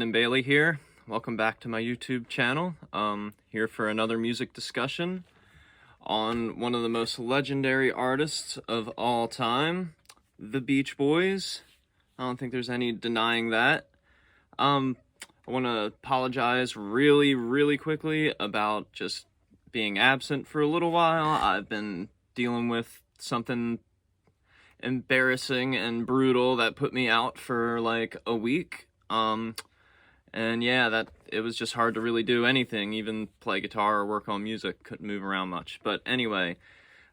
Ryan Bailey here. Welcome back to my YouTube channel. Here for another music discussion on one of the most legendary artists of all time, the Beach Boys. I don't think there's any denying that. I want to apologize really quickly about just being absent for a little while. I've been dealing with something embarrassing and brutal that put me out for like a week. And yeah, that it was just hard to really do anything, even play guitar or work on music. Couldn't move around much. But anyway,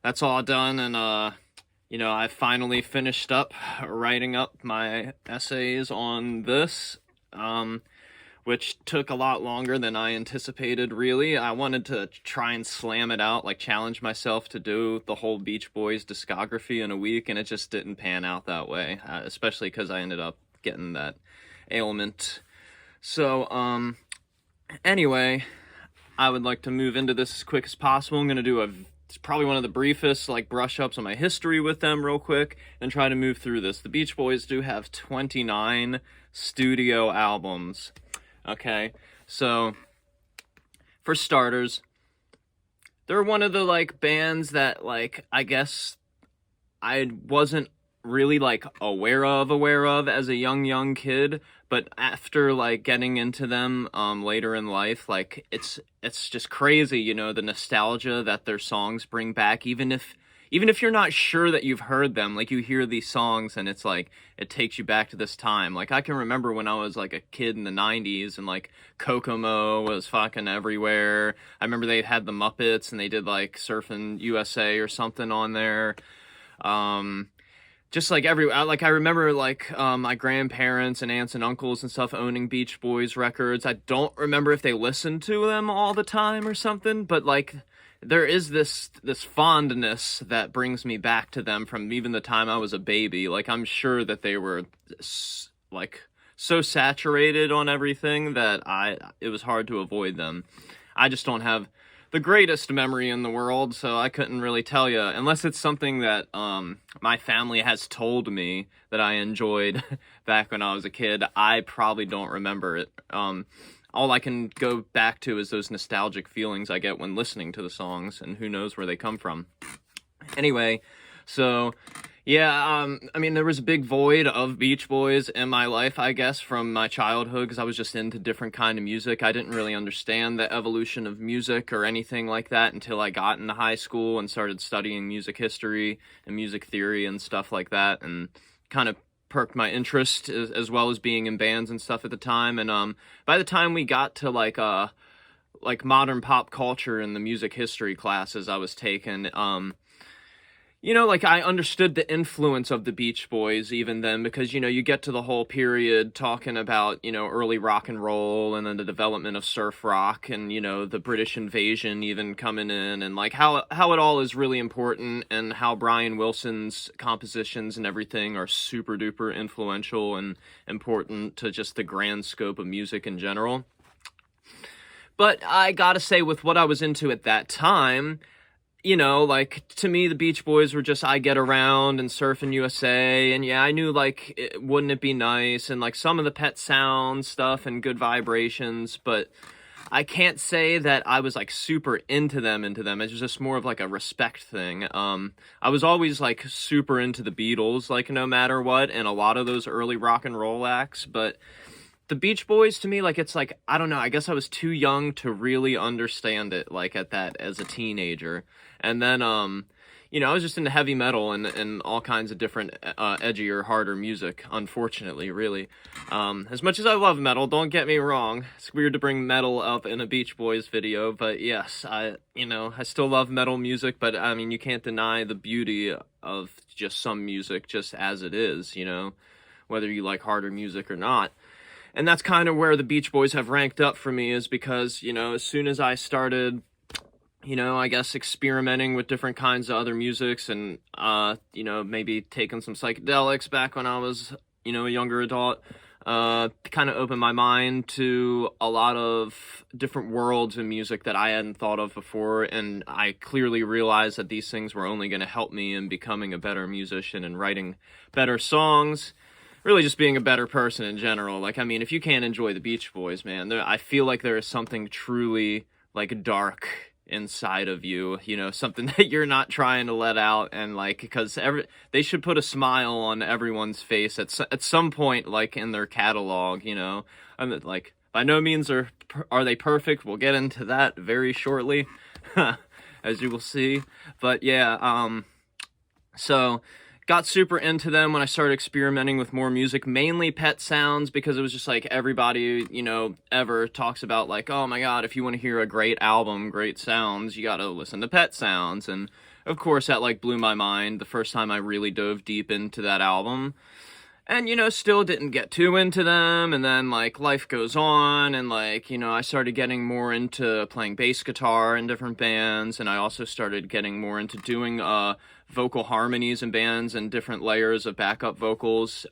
that's all done, and I finally finished up writing up my essays on this, which took a lot longer than I anticipated, really. I wanted to try and slam it out, like challenge myself to do the whole Beach Boys discography in a week, and it just didn't pan out that way, especially because I ended up getting that ailment. So, anyway, I would like to move into this as quick as possible. I'm going to do it's probably one of the briefest, like, brush-ups on my history with them real quick, and try to move through this. The Beach Boys do have 29 studio albums. Okay, so, for starters, they're one of the, like, bands that, like, I guess I wasn't really, like, aware of as a young kid, but after, like, getting into them, later in life, like, it's just crazy, the nostalgia that their songs bring back, even if you're not sure that you've heard them, like, you hear these songs and it's like, it takes you back to this time. Like, I can remember when I was, like, a kid in the 90s and, like, Kokomo was fucking everywhere. I remember they had the Muppets and they did, like, Surfin' USA or something on there. Just, like, I remember, like, my grandparents and aunts and uncles and stuff owning Beach Boys records. I don't remember if they listened to them all the time or something, but, like, there is this fondness that brings me back to them from even the time I was a baby. Like, I'm sure that they were, like, so saturated on everything that it was hard to avoid them. I just don't have the greatest memory in the world, so I couldn't really tell you, unless it's something that my family has told me that I enjoyed back when I was a kid. I probably don't remember it. All I can go back to is those nostalgic feelings I get when listening to the songs, and who knows where they come from. Anyway, so yeah, I mean, there was a big void of Beach Boys in my life, I guess, from my childhood, because I was just into different kind of music. I didn't really understand the evolution of music or anything like that until I got into high school and started studying music history and music theory and stuff like that, and kind of perked my interest, as well as being in bands and stuff at the time. And by the time we got to like modern pop culture in the music history classes I was taking, like, I understood the influence of the Beach Boys even then, because, you get to the whole period talking about, early rock and roll, and then the development of surf rock, and, the British invasion even coming in, and, like, how it all is really important, and how Brian Wilson's compositions and everything are super duper influential and important to just the grand scope of music in general. But I gotta say, with what I was into at that time, like, to me, the Beach Boys were just I Get Around and Surfin' USA, and yeah, I knew, like, Wouldn't It Be Nice, and, like, some of the Pet Sounds stuff and Good Vibrations, but I can't say that I was, like, super into them. It was just more of, like, a respect thing. I was always, like, super into the Beatles, like, no matter what, and a lot of those early rock and roll acts, but the Beach Boys, to me, like, it's like, I don't know, I guess I was too young to really understand it, like, as a teenager. And then, I was just into heavy metal and all kinds of different, edgier, harder music, unfortunately, really. As much as I love metal, don't get me wrong, it's weird to bring metal up in a Beach Boys video, but yes, I still love metal music, but, I mean, you can't deny the beauty of just some music just as it is, whether you like harder music or not. And that's kind of where the Beach Boys have ranked up for me, is because, as soon as I started, I guess experimenting with different kinds of other musics and, maybe taking some psychedelics back when I was, a younger adult, kind of opened my mind to a lot of different worlds in music that I hadn't thought of before. And I clearly realized that these things were only going to help me in becoming a better musician and writing better songs. really just being a better person in general. Like, I mean, if you can't enjoy the Beach Boys, man, I feel like there is something truly, like, dark inside of you, you know, something that you're not trying to let out, and, like, because they should put a smile on everyone's face at some point, like, in their catalog, you know. I'm like, by no means are they perfect. We'll get into that very shortly, as you will see. But yeah, so got super into them when I started experimenting with more music, mainly Pet Sounds, because it was just like everybody, you know, ever talks about, like, oh my god, if you want to hear a great album, great sounds, you gotta listen to Pet Sounds. And of course that, like, blew my mind the first time I really dove deep into that album. And, you know, still didn't get too into them, and then, like, life goes on, and, like, you know, I started getting more into playing bass guitar in different bands, and I also started getting more into doing vocal harmonies in bands and different layers of backup vocals,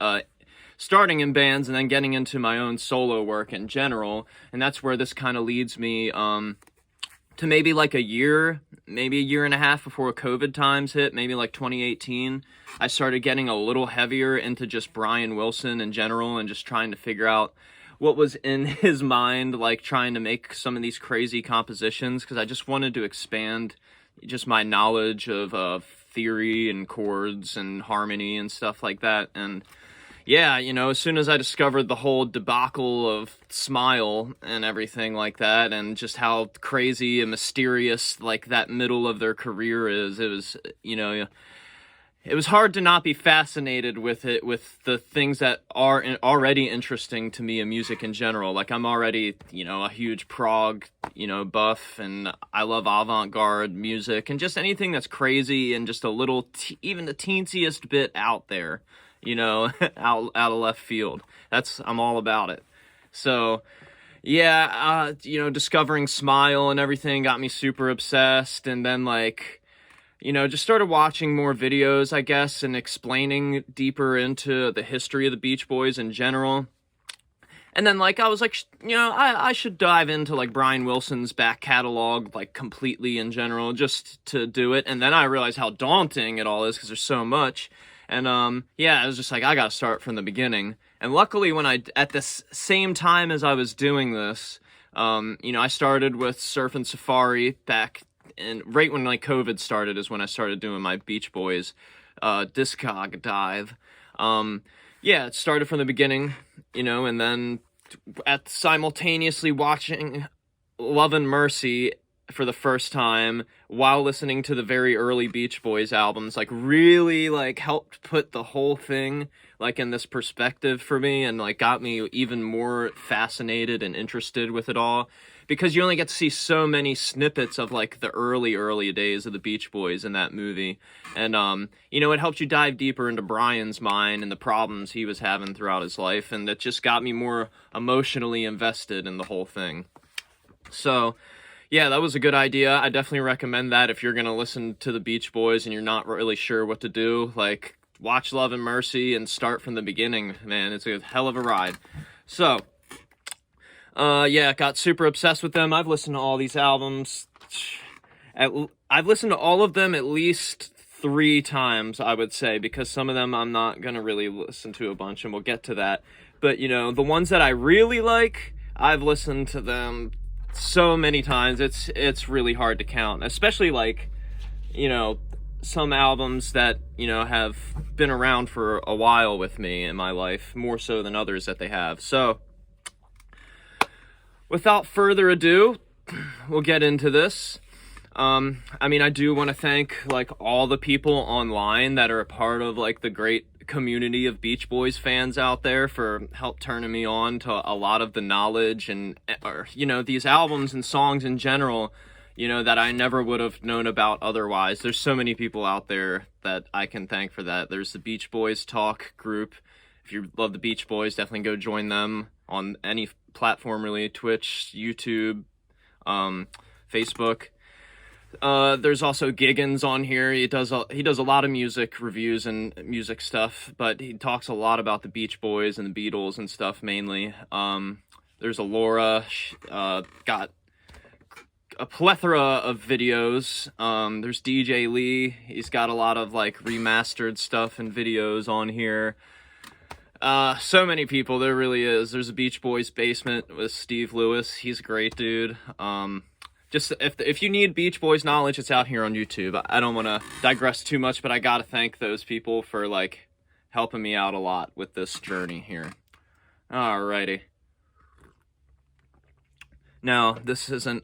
starting in bands and then getting into my own solo work in general. And that's where this kind of leads me to maybe like a year and a half before COVID times hit, maybe like 2018. I started getting a little heavier into just Brian Wilson in general and just trying to figure out what was in his mind, like trying to make some of these crazy compositions, because I just wanted to expand just my knowledge of theory and chords and harmony and stuff like that. And yeah, you know, as soon as I discovered the whole debacle of Smile and everything like that, and just how crazy and mysterious, like, that middle of their career is, it was, you know, it was hard to not be fascinated with it, with the things that are already interesting to me in music in general. Like, I'm already, you know, a huge prog, you know, buff, and I love avant-garde music, and just anything that's crazy and just a little, even the teensiest bit out there, you know, out of left field. I'm all about it. So, yeah, you know, discovering Smile and everything got me super obsessed, and then, like, you know, just started watching more videos, I guess, and explaining deeper into the history of the Beach Boys in general. And then, like, I was like, you know, I should dive into, like, Brian Wilson's back catalog, like, completely in general, just to do it. And then I realized how daunting it all is, because there's so much. And, yeah, I was just like, I gotta start from the beginning. And luckily, at this same time as I was doing this, you know, I started with Surf and Safari back, and right when, like, COVID started is when I started doing my Beach Boys discog dive. Yeah, it started from the beginning, you know, and then simultaneously watching Love and Mercy for the first time while listening to the very early Beach Boys albums, like, really, like, helped put the whole thing, like, in this perspective for me, and, like, got me even more fascinated and interested with it all. Because you only get to see so many snippets of, like, the early days of the Beach Boys in that movie. And, you know, it helped you dive deeper into Brian's mind and the problems he was having throughout his life. And it just got me more emotionally invested in the whole thing. So, yeah, that was a good idea. I definitely recommend that if you're going to listen to the Beach Boys and you're not really sure what to do. Like, watch Love and Mercy and start from the beginning, man. It's a hell of a ride. So, yeah, got super obsessed with them. I've listened to all these albums. I've listened to all of them at least 3 times, I would say, because some of them I'm not going to really listen to a bunch, and we'll get to that. But, you know, the ones that I really like, I've listened to them so many times, it's really hard to count. Especially, like, you know, some albums that, you know, have been around for a while with me in my life, more so than others that they have. So, without further ado, we'll get into this. I mean, I do want to thank, like, all the people online that are a part of, like, the great community of Beach Boys fans out there for help turning me on to a lot of the knowledge and, or, you know, these albums and songs in general, you know, that I never would have known about otherwise. There's so many people out there that I can thank for that. There's the Beach Boys Talk group. If you love the Beach Boys, definitely go join them on any platform, really. Twitch, YouTube, Facebook. There's also Giggins on here. He does a lot of music reviews and music stuff, but he talks a lot about the Beach Boys and the Beatles and stuff mainly. There's a Laura, got a plethora of videos. There's DJ Lee. He's got a lot of, like, remastered stuff and videos on here. So many people, there really is. There's a Beach Boys basement with Steve Lewis. He's a great dude. Just if you need Beach Boys knowledge, it's out here on YouTube. I don't want to digress too much, but I gotta thank those people for like helping me out a lot with this journey here. Alrighty. Now, this isn't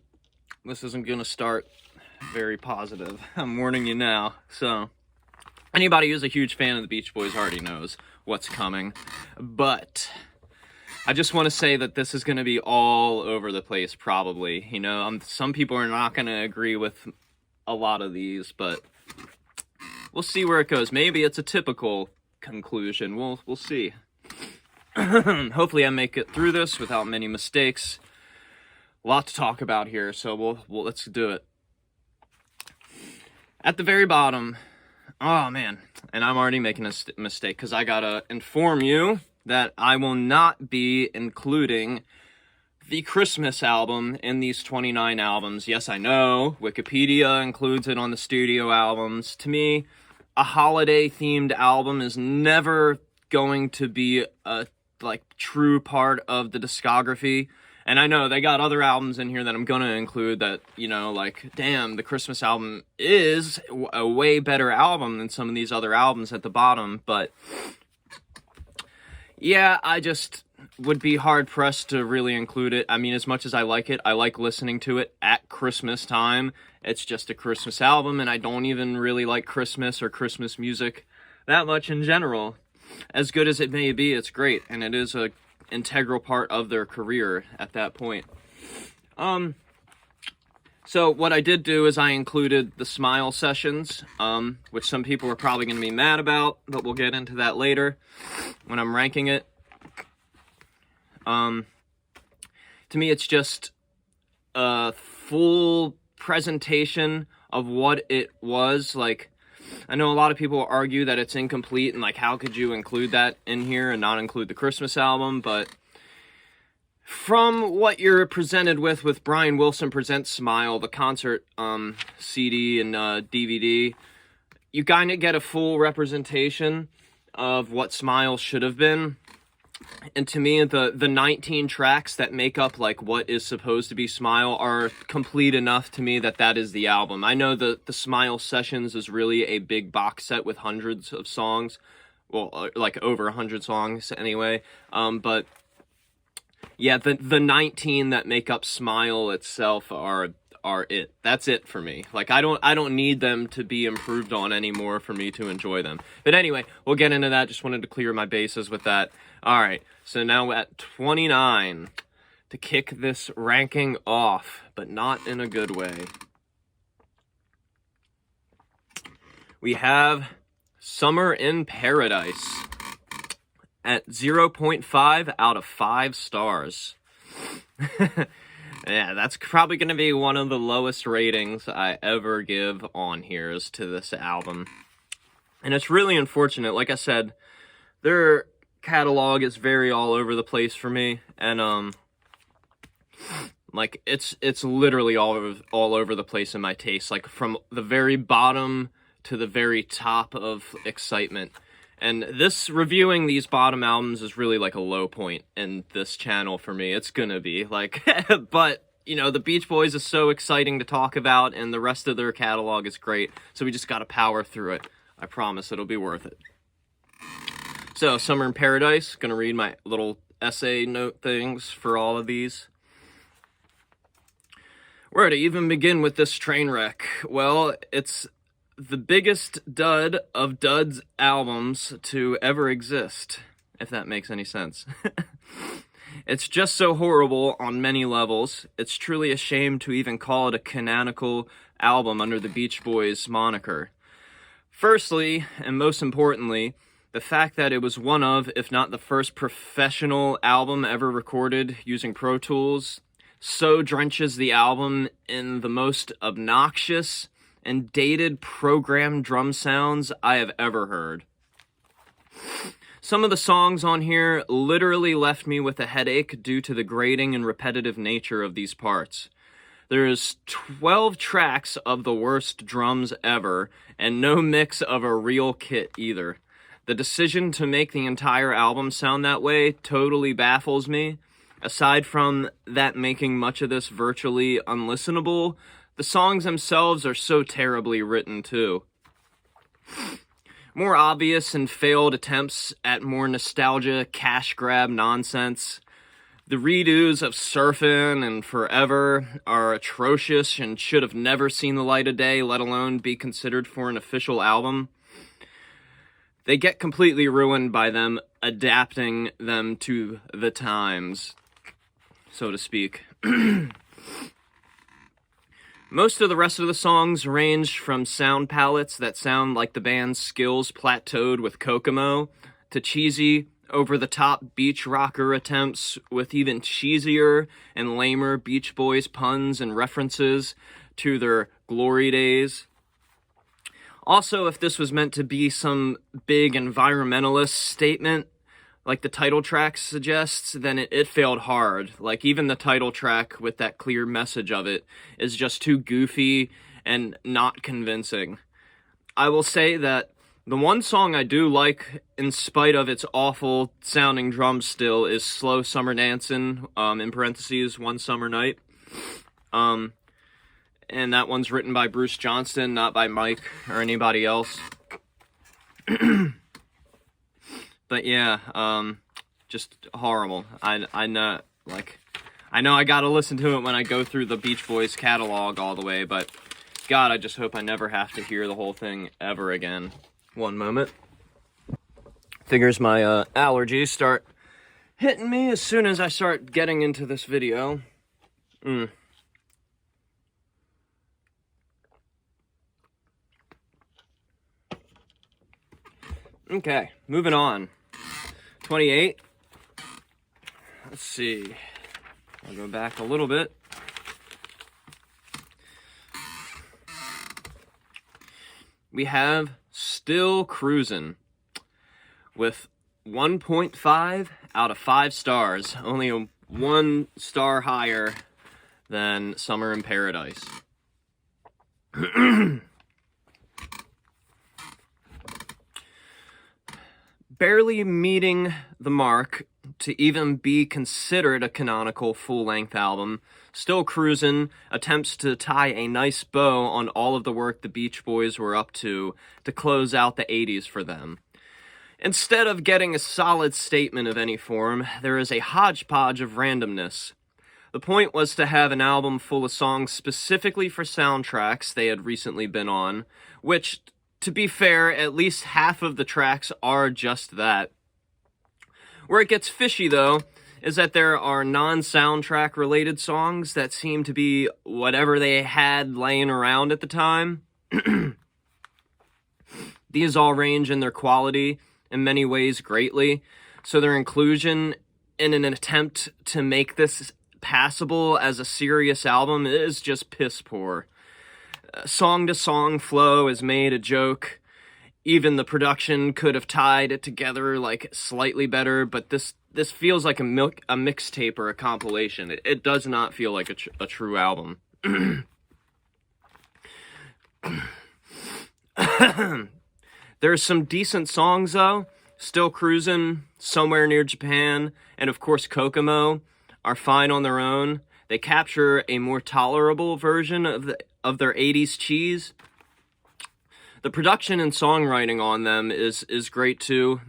gonna start very positive. I'm warning you now. So, anybody who's a huge fan of the Beach Boys already knows what's coming. But I just want to say that this is going to be all over the place, probably. You know, some people are not going to agree with a lot of these, but we'll see where it goes. Maybe it's a typical conclusion. We'll see. Hopefully I make it through this without many mistakes. A lot to talk about here, so let's do it. At the very bottom, oh man, and I'm already making a mistake because I gotta inform you that I will not be including the Christmas album in these 29 albums. Yes, I know, Wikipedia includes it on the studio albums. To me, a holiday-themed album is never going to be a true part of the discography. And I know they got other albums in here that I'm gonna include that, you know, like, damn, the Christmas album is a way better album than some of these other albums at the bottom, but yeah, I just would be hard-pressed to really include it. I mean, as much as I like it, I like listening to it at Christmas time. It's just a Christmas album, and I don't even really like Christmas or Christmas music that much in general. As good as it may be, it's great, and it is a integral part of their career at that point. So what I did do is I included the Smile sessions, which some people are probably going to be mad about, but we'll get into that later when I'm ranking it. To me, it's just a full presentation of what it was. Like, I know a lot of people argue that it's incomplete, and like, how could you include that in here and not include the Christmas album? But from what you're presented with Brian Wilson Presents Smile, the concert CD and DVD, you kind of get a full representation of what Smile should have been. And to me, the 19 tracks that make up like what is supposed to be Smile are complete enough to me that is the album. I know the Smile Sessions is really a big box set with hundreds of songs. Well, like over 100 songs anyway. But yeah, the 19 that make up Smile itself are it. That's it for me. Like, I don't need them to be improved on anymore for me to enjoy them. But anyway, we'll get into that. Just wanted to clear my bases with that. All right, so now at 29 to kick this ranking off, but not in a good way. We have Summer in Paradise at 0.5 out of 5 stars. Yeah, that's probably going to be one of the lowest ratings I ever give on here is to this album. And it's really unfortunate. Like I said, their catalog is very all over the place for me. And, like, it's literally all over the place in my taste. Like, from the very bottom to the very top of excitement. And this, reviewing these bottom albums is really like a low point in this channel for me. It's gonna be, like, but, you know, the Beach Boys is so exciting to talk about, and the rest of their catalog is great, so we just gotta power through it. I promise it'll be worth it. So, Summer in Paradise, gonna read my little essay note things for all of these. Where to even begin with this train wreck? Well, it's the biggest dud of duds albums to ever exist, if that makes any sense. It's just so horrible on many levels. It's truly a shame to even call it a canonical album under the Beach Boys moniker. Firstly, and most importantly, the fact that it was one of, if not the first professional album ever recorded using Pro Tools, so drenches the album in the most obnoxious and dated programmed drum sounds I have ever heard. Some of the songs on here literally left me with a headache due to the grating and repetitive nature of these parts. There's 12 tracks of the worst drums ever, and no mix of a real kit either. The decision to make the entire album sound that way totally baffles me. Aside from that making much of this virtually unlistenable, the songs themselves are so terribly written too. More obvious and failed attempts at more nostalgia, cash grab nonsense. The redos of Surfin' and Forever are atrocious and should have never seen the light of day, let alone be considered for an official album. They get completely ruined by them adapting them to the times, so to speak. Most of the rest of the songs range from sound palettes that sound like the band's skills plateaued with Kokomo, to cheesy, over-the-top beach rocker attempts with even cheesier and lamer Beach Boys puns and references to their glory days. Also, if this was meant to be some big environmentalist statement, like the title track suggests, then it failed hard. Like, even the title track with that clear message of it is just too goofy and not convincing. I will say that the one song I do like, in spite of its awful sounding drums still, is Slow Summer Dancin', in parentheses, One Summer Night. And that one's written by Bruce Johnston, not by Mike or anybody else. But yeah, just horrible. I know, I gotta listen to it when I go through the Beach Boys catalog all the way, but God, I just hope I never have to hear the whole thing ever again. One moment. Figures my allergies start hitting me as soon as I start getting into this video. Okay, moving on. 28. Let's see. I'll go back a little bit. We have Still Cruisin' with 1.5 out of 5 stars. Only 1 star higher than Summer in Paradise. Barely meeting the mark to even be considered a canonical full-length album, Still Cruisin' attempts to tie a nice bow on all of the work the Beach Boys were up to close out the 80s for them. Instead of getting a solid statement of any form, there is a hodgepodge of randomness. The point was to have an album full of songs specifically for soundtracks they had recently been on, which, to be fair, at least half of the tracks are just that. Where it gets fishy, though, is that there are non-soundtrack related songs that seem to be whatever they had laying around at the time. These all range in their quality, in many ways greatly, so their inclusion in an attempt to make this passable as a serious album is just piss poor. Song-to-song flow is made a joke. Even the production could have tied it together, like, slightly better, but this feels like a mixtape or a compilation. It does not feel like a true album. There's some decent songs, though. Still Cruisin', Somewhere Near Japan, and of course Kokomo are fine on their own. They capture a more tolerable version of their 80s cheese. The production and songwriting on them is great too.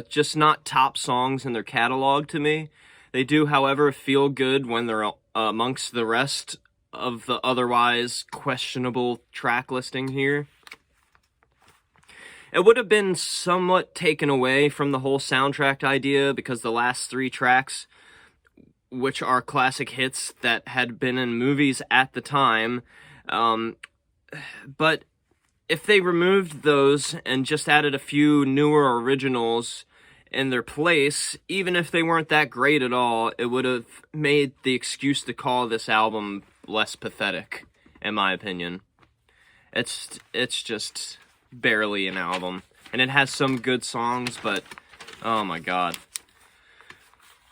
Just not top songs in their catalog to me. They do, however, feel good when they're amongst the rest of the otherwise questionable track listing here. It would have been somewhat taken away from the whole soundtrack idea because the last 3 tracks, which are classic hits that had been in movies at the time, but if they removed those and just added a few newer originals in their place, even if they weren't that great at all, it would have made the excuse to call this album less pathetic, in my opinion. It's just barely an album, and it has some good songs, but oh my god.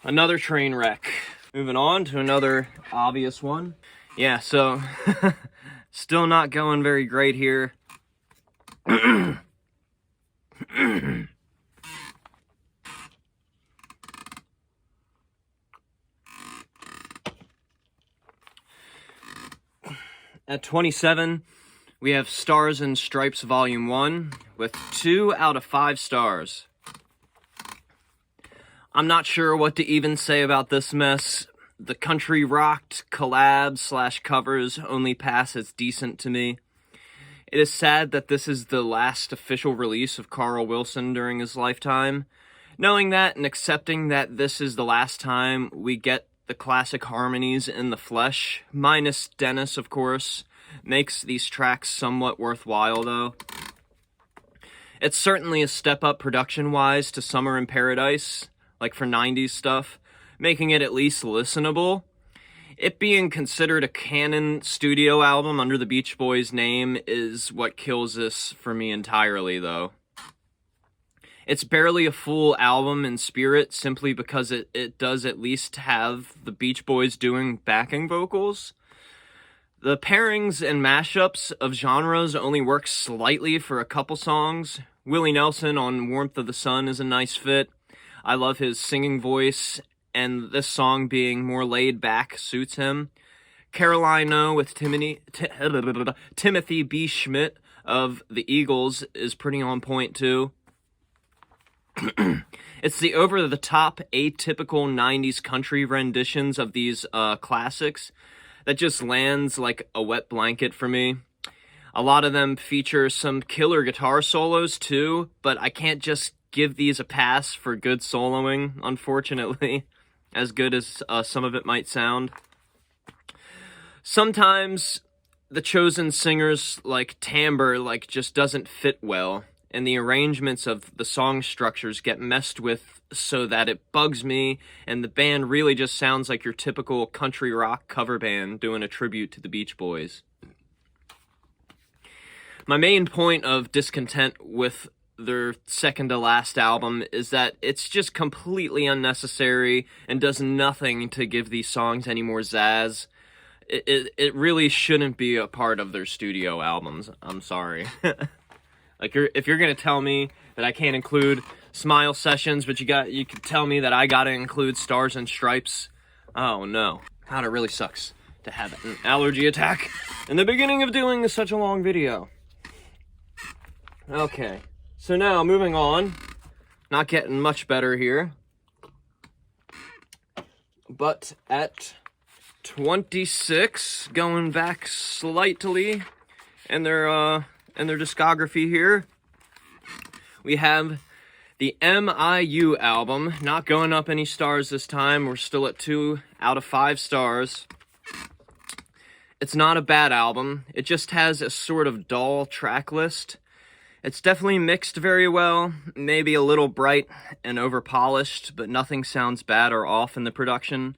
Another train wreck. Moving on to another obvious one. Yeah, so still not going very great here. At 27, we have Stars and Stripes Volume 1 with 2 out of 5 stars. I'm not sure what to even say about this mess. The country rocked collabs/covers only pass as decent to me. It is sad that this is the last official release of Carl Wilson during his lifetime. Knowing that and accepting that this is the last time we get the classic harmonies in the flesh, minus Dennis, of course, makes these tracks somewhat worthwhile, though. It's certainly a step up production-wise to Summer in Paradise, like for 90s stuff, making it at least listenable. It being considered a canon studio album under the Beach Boys name is what kills this for me entirely, though. It's barely a full album in spirit simply because it does at least have the Beach Boys doing backing vocals. The pairings and mashups of genres only work slightly for a couple songs. Willie Nelson on Warmth of the Sun is a nice fit. I love his singing voice, and this song being more laid back suits him. Caroline No with Timothy B. Schmidt of the Eagles is pretty on point too. It's the over-the-top, atypical 90s country renditions of these classics that just lands like a wet blanket for me. A lot of them feature some killer guitar solos too, but I can't just give these a pass for good soloing, unfortunately, as good as some of it might sound. Sometimes the chosen singers like timbre just doesn't fit well, and the arrangements of the song structures get messed with so that it bugs me, and the band really just sounds like your typical country rock cover band doing a tribute to the Beach Boys. My main point of discontent with their second to last album is that it's just completely unnecessary and does nothing to give these songs any more zazz. It really shouldn't be a part of their studio albums. I'm sorry. If you're gonna tell me that I can't include Smile Sessions, but you could tell me that I gotta include Stars and Stripes. Oh no. God, it really sucks to have an allergy attack in the beginning of doing such a long video. Okay, so now moving on. Not getting much better here. But at 26, going back slightly in their discography here, we have the MIU album, not going up any stars this time. We're still at 2 out of 5 stars. It's not a bad album. It just has a sort of dull track list. It's definitely mixed very well, maybe a little bright and over-polished, but nothing sounds bad or off in the production.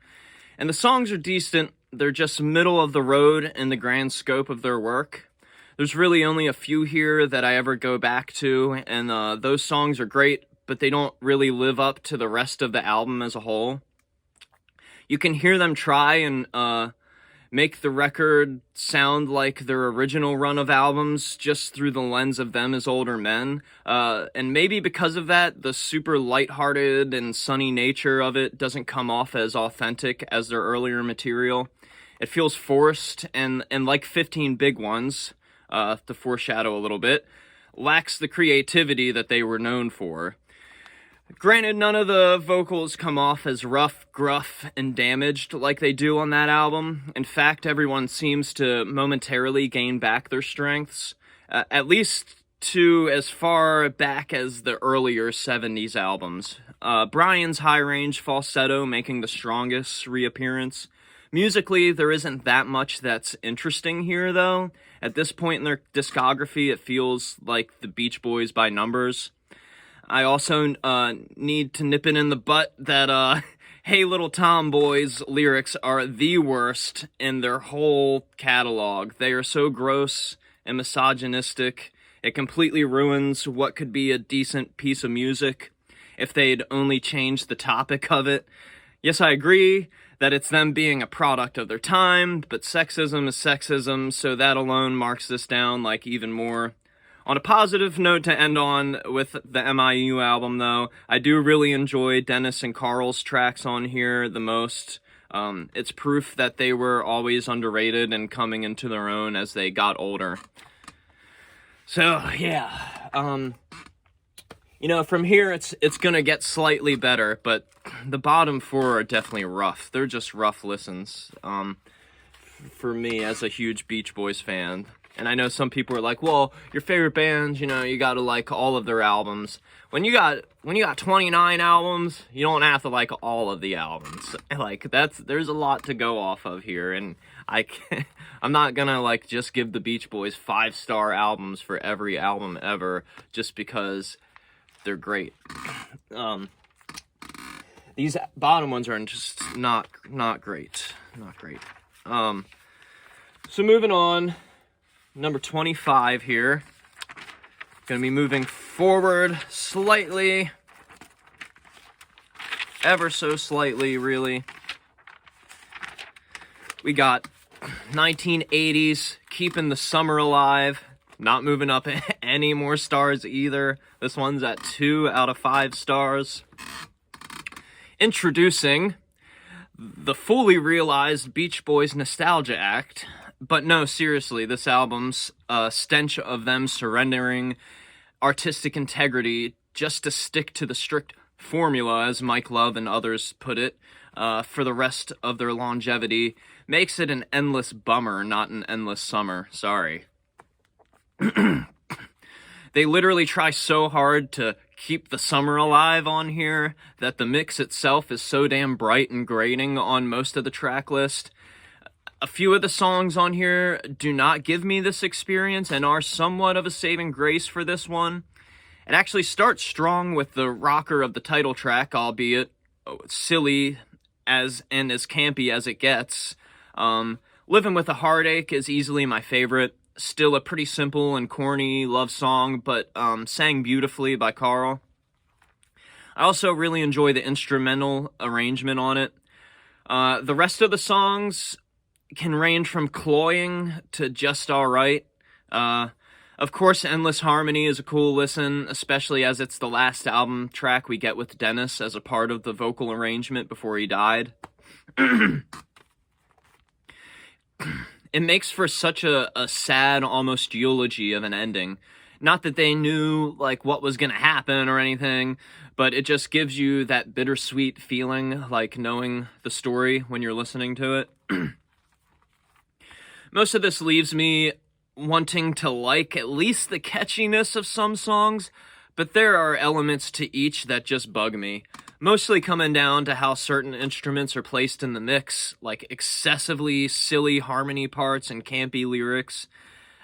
And the songs are decent. They're just middle of the road in the grand scope of their work. There's really only a few here that I ever go back to, and those songs are great, but they don't really live up to the rest of the album as a whole. You can hear them try and make the record sound like their original run of albums just through the lens of them as older men. And maybe because of that, the super lighthearted and sunny nature of it doesn't come off as authentic as their earlier material. It feels forced and like 15 Big Ones, to foreshadow a little bit, lacks the creativity that they were known for. Granted, none of the vocals come off as rough, gruff, and damaged like they do on that album. In fact, everyone seems to momentarily gain back their strengths, at least to as far back as the earlier 70s albums. Brian's high-range falsetto making the strongest reappearance. Musically, there isn't that much that's interesting here, though. At this point in their discography, it feels like the Beach Boys by numbers. I also need to nip it in the butt that Hey Little Tomboys lyrics are the worst in their whole catalog. They are so gross and misogynistic. It completely ruins what could be a decent piece of music if they'd only changed the topic of it. Yes, I agree that it's them being a product of their time, but sexism is sexism, so that alone marks this down like even more. On a positive note to end on with the MIU album, though, I do really enjoy Dennis and Carl's tracks on here the most. It's proof that they were always underrated and coming into their own as they got older. So, yeah, from here it's gonna get slightly better, but the bottom four are definitely rough. They're just rough listens, for me as a huge Beach Boys fan. And I know some people are like, well, your favorite bands, you gotta like all of their albums. When you got 29 albums, you don't have to like all of the albums. Like, there's a lot to go off of here, and I'm not gonna like just give the Beach Boys 5-star albums for every album ever just because they're great. These bottom ones are just not great. Not great. So moving on, number 25 here. Gonna be moving forward slightly, ever so slightly, really. We got 1980s, Keeping the Summer Alive, not moving up any more stars either. This one's at 2 out of 5 stars. Introducing the fully realized Beach Boys Nostalgia Act. But no, seriously, this album's a stench of them surrendering artistic integrity just to stick to the strict formula, as Mike Love and others put it, for the rest of their longevity, makes it an endless bummer, not an endless summer. Sorry. They literally try so hard to keep the summer alive on here that the mix itself is so damn bright and grating on most of the track list. A few of the songs on here do not give me this experience and are somewhat of a saving grace for this one. It actually starts strong with the rocker of the title track, albeit silly and as campy as it gets. Living with a Heartache is easily my favorite. Still a pretty simple and corny love song, but sang beautifully by Carl. I also really enjoy the instrumental arrangement on it. The rest of the songs can range from cloying to just alright. Of course, Endless Harmony is a cool listen, especially as it's the last album track we get with Dennis as a part of the vocal arrangement before he died. It makes for such a sad, almost eulogy of an ending. Not that they knew, like, what was gonna happen or anything, but it just gives you that bittersweet feeling, like knowing the story when you're listening to it. Most of this leaves me wanting to like at least the catchiness of some songs, but there are elements to each that just bug me. Mostly coming down to how certain instruments are placed in the mix, like excessively silly harmony parts and campy lyrics.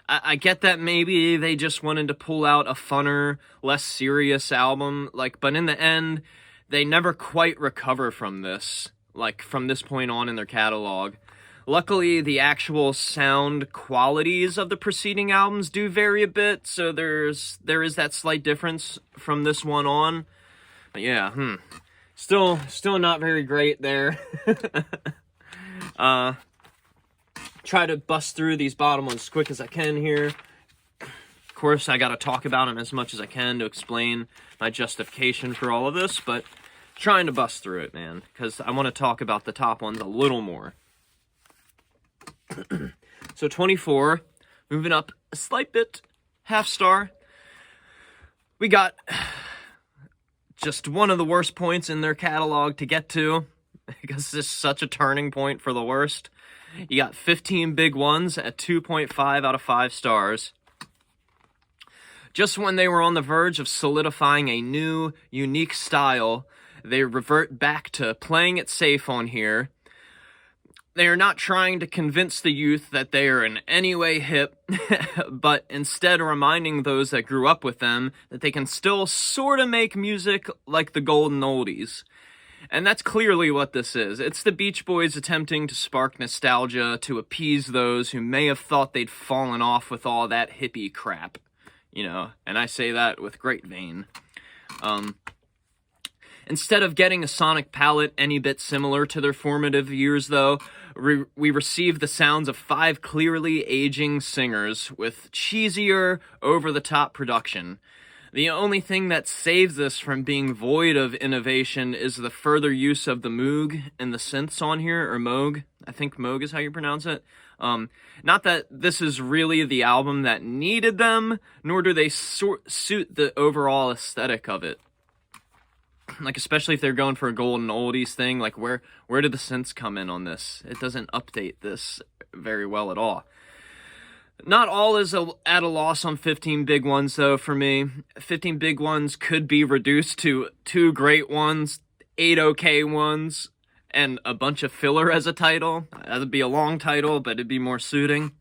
I get that maybe they just wanted to pull out a funner, less serious album, but in the end, they never quite recover from this, from this point on in their catalog. Luckily, the actual sound qualities of the preceding albums do vary a bit, so there is that slight difference from this one on. But yeah, still not very great there. Try to bust through these bottom ones as quick as I can here. Of course, I gotta talk about them as much as I can to explain my justification for all of this, but trying to bust through it, man, because I want to talk about the top ones a little more. So 24, moving up a slight bit, half star. We got just one of the worst points in their catalog to get to, because this is such a turning point for the worst. You got 15 Big Ones at 2.5 out of 5 stars. Just when they were on the verge of solidifying a new, unique style, they revert back to playing it safe on here. They are not trying to convince the youth that they are in any way hip, but instead reminding those that grew up with them that they can still sort of make music like the golden oldies. And that's clearly what this is. It's the Beach Boys attempting to spark nostalgia to appease those who may have thought they'd fallen off with all that hippie crap. And I say that with great vein. Instead of getting a sonic palette any bit similar to their formative years, though, we receive the sounds of 5 clearly aging singers with cheesier, over-the-top production. The only thing that saves this from being void of innovation is the further use of the Moog and the synths on here, or Moog. I think Moog is how you pronounce it. Not that this is really the album that needed them, nor do they suit the overall aesthetic of it. Like, especially if they're going for a golden oldies thing, like, where did the synths come in on this? It doesn't update this very well at all. Not all is at a loss on 15 Big Ones, though, for me. 15 Big Ones could be reduced to 2 great ones, 8 okay ones, and a bunch of filler as a title. That'd be a long title, but it'd be more suiting.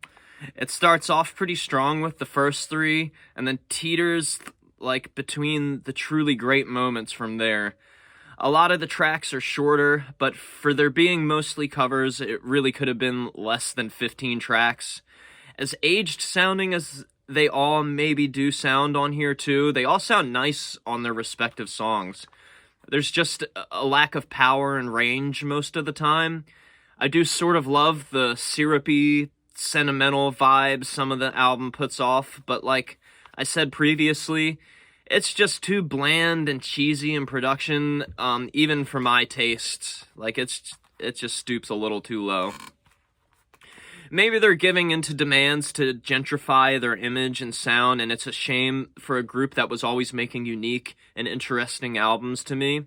It starts off pretty strong with the first 3, and then teeters, like, between the truly great moments from there. A lot of the tracks are shorter, but for there being mostly covers, it really could have been less than 15 tracks. As aged sounding as they all maybe do sound on here too, they all sound nice on their respective songs. There's just a lack of power and range most of the time. I do sort of love the syrupy, sentimental vibe some of the album puts off, but like I said previously, it's just too bland and cheesy in production, even for my tastes. Like, it just stoops a little too low. Maybe they're giving into demands to gentrify their image and sound, and it's a shame for a group that was always making unique and interesting albums to me.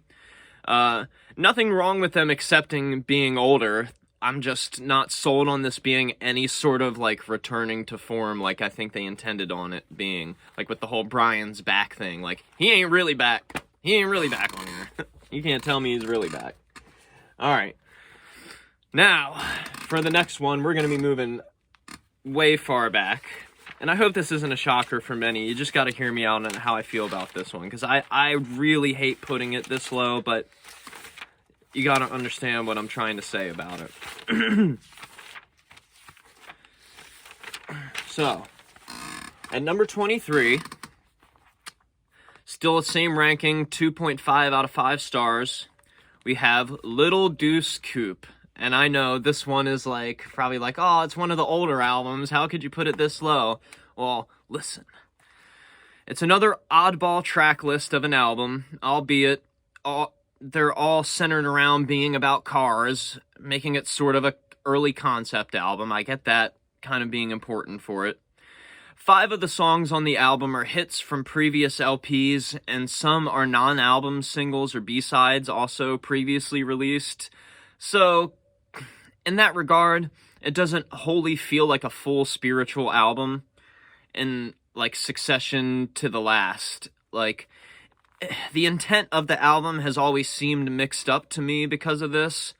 Nothing wrong with them accepting being older. I'm just not sold on this being any sort of, like, returning to form like I think they intended on it being. Like, with the whole Brian's back thing. Like, he ain't really back. He ain't really back on here. You can't tell me he's really back. Alright. Now, for the next one, we're going to be moving way far back. And I hope this isn't a shocker for many. You just got to hear me out on how I feel about this one. Because I really hate putting it this low, but you got to understand what I'm trying to say about it. So, at number 23, still the same ranking, 2.5 out of 5 stars, we have Little Deuce Coupe. And I know this one is like, probably like, oh, it's one of the older albums. How could you put it this low? Well, listen. It's another oddball track list of an album, albeit they're all centered around being about cars, making it sort of a early concept album. I get that kind of being important for it. 5 of the songs on the album are hits from previous LPs, and some are non-album singles or B-sides also previously released. So, in that regard, it doesn't wholly feel like a full spiritual album in, like, succession to the last. Like, the intent of the album has always seemed mixed up to me because of this.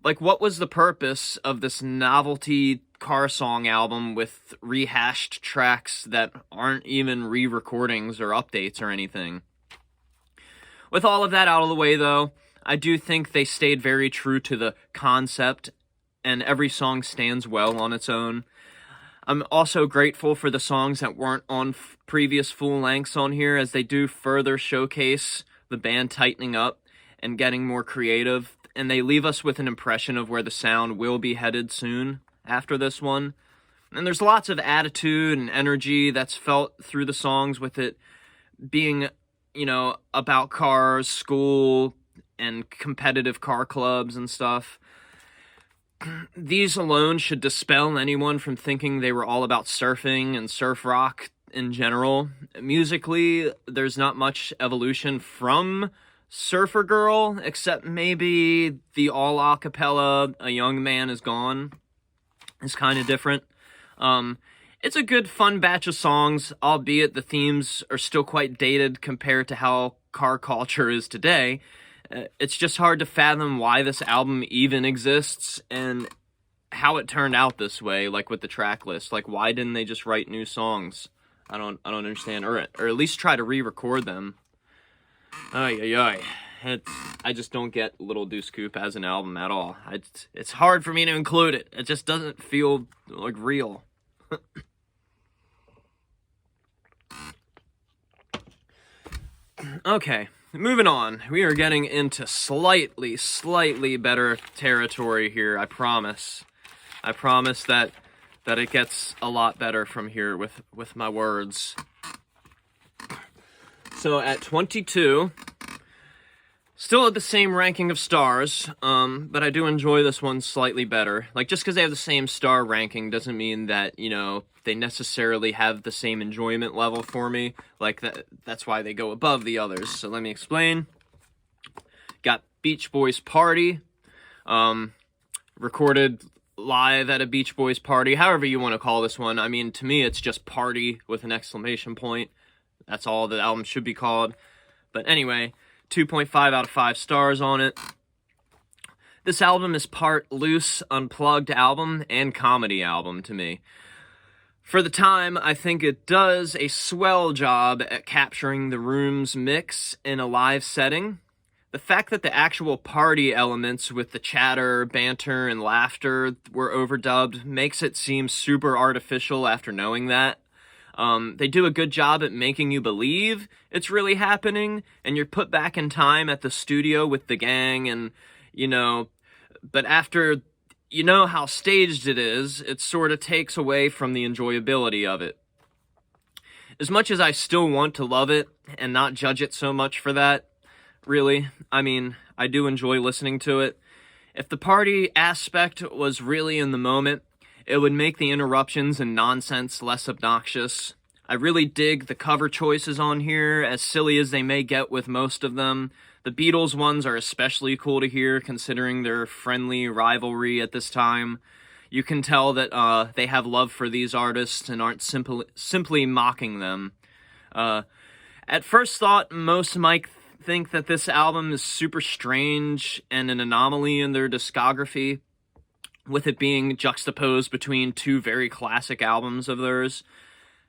Like, what was the purpose of this novelty car song album with rehashed tracks that aren't even re-recordings or updates or anything? With all of that out of the way, though, I do think they stayed very true to the concept, and every song stands well on its own. I'm also grateful for the songs that weren't on previous full lengths on here, as they do further showcase the band tightening up and getting more creative, and they leave us with an impression of where the sound will be headed soon after this one. And there's lots of attitude and energy that's felt through the songs, with it being, you know, about cars, school, and competitive car clubs and stuff. These alone should dispel anyone from thinking they were all about surfing and surf rock in general. Musically, there's not much evolution from Surfer Girl, except maybe the all a cappella A Young Man Is Gone is kind of different. It's a good fun batch of songs, albeit the themes are still quite dated compared to how car culture is today. It's just hard to fathom why this album even exists and how it turned out this way, like with the track list. Like, why didn't they just write new songs? I don't understand, or at least try to re-record them. I just don't get Little Deuce Coupe as an album at all. It's hard for me to include it. It just doesn't feel like real. Okay, moving on. We are getting into slightly better territory here, I promise. I promise that it gets a lot better from here with my words. So at 22, still at the same ranking of stars, but I do enjoy this one slightly better. Like, just because they have the same star ranking doesn't mean that, you know, they necessarily have the same enjoyment level for me. Like, that's why they go above the others. So let me explain. Got Beach Boys Party, recorded live at a Beach Boys party, however you want to call this one. I mean, to me, it's just party with an exclamation point. That's all the album should be called. But anyway, 2.5 out of 5 stars on it. This album is part loose, unplugged album and comedy album to me. For the time, I think it does a swell job at capturing the room's mix in a live setting. The fact that the actual party elements with the chatter, banter, and laughter were overdubbed makes it seem super artificial after knowing that. They do a good job at making you believe it's really happening, and you're put back in time at the studio with the gang, and, you know, but after you know how staged it is, it sort of takes away from the enjoyability of it. As much as I still want to love it and not judge it so much for that, really, I mean, I do enjoy listening to it. If the party aspect was really in the moment, it would make the interruptions and nonsense less obnoxious. I really dig the cover choices on here, as silly as they may get with most of them. The Beatles ones are especially cool to hear, considering their friendly rivalry at this time. You can tell that they have love for these artists and aren't simply mocking them. At first thought, most might think that this album is super strange and an anomaly in their discography, with it being juxtaposed between two very classic albums of theirs.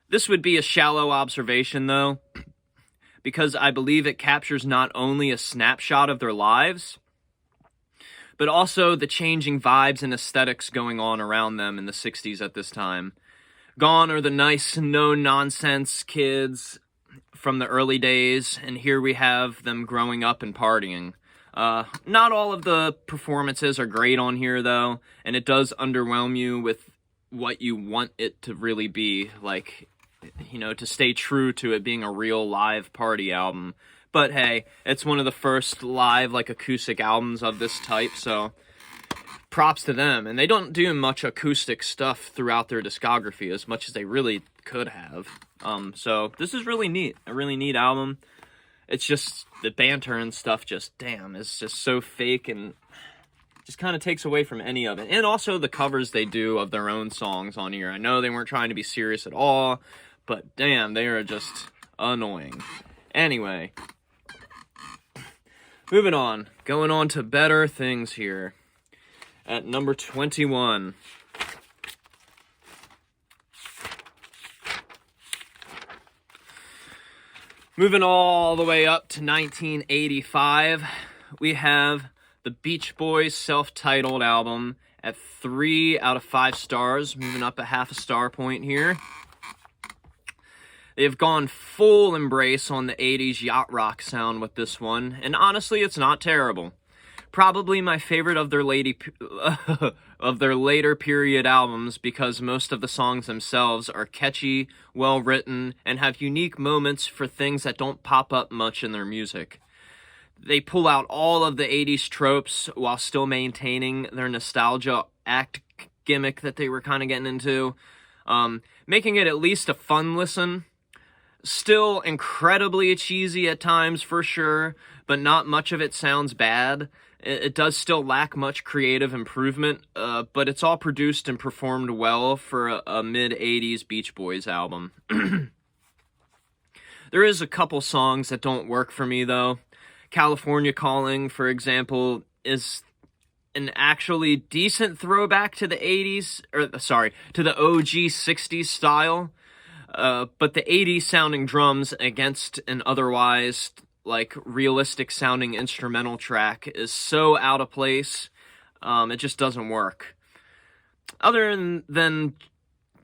This would be a shallow observation, though, because I believe it captures not only a snapshot of their lives, but also the changing vibes and aesthetics going on around them in the 60s at this time. Gone are the nice, no-nonsense kids from the early days, and here we have them growing up and partying. Not all of the performances are great on here, though, and it does underwhelm you with what you want it to really be, like, you know, to stay true to it being a real live party album. But hey, it's one of the first live, like, acoustic albums of this type, so props to them. And they don't do much acoustic stuff throughout their discography, as much as they really could have. So this is really neat, a really neat album. It's just, the banter and stuff just, damn, it's just so fake and just kind of takes away from any of it. And also the covers they do of their own songs on here. I know they weren't trying to be serious at all, but damn, they are just annoying. Anyway, moving on. Going on to better things here. At number 21. Moving all the way up to 1985, we have the Beach Boys' self-titled album at 3 out of 5 stars, moving up a half a star point here. They've gone full embrace on the 80s yacht rock sound with this one, and honestly, it's not terrible. Probably my favorite of their later period albums, because most of the songs themselves are catchy, well-written, and have unique moments for things that don't pop up much in their music. They pull out all of the 80s tropes while still maintaining their nostalgia act gimmick that they were kind of getting into, making it at least a fun listen. Still incredibly cheesy at times, for sure, but not much of it sounds bad. It does still lack much creative improvement, but it's all produced and performed well for a mid-80s Beach Boys album. There is a couple songs that don't work for me, though. California Calling, for example, is an actually decent throwback to the 80s, to the OG 60s style, but the 80s sounding drums against an otherwise like realistic sounding instrumental track is so out of place, it just doesn't work. Other than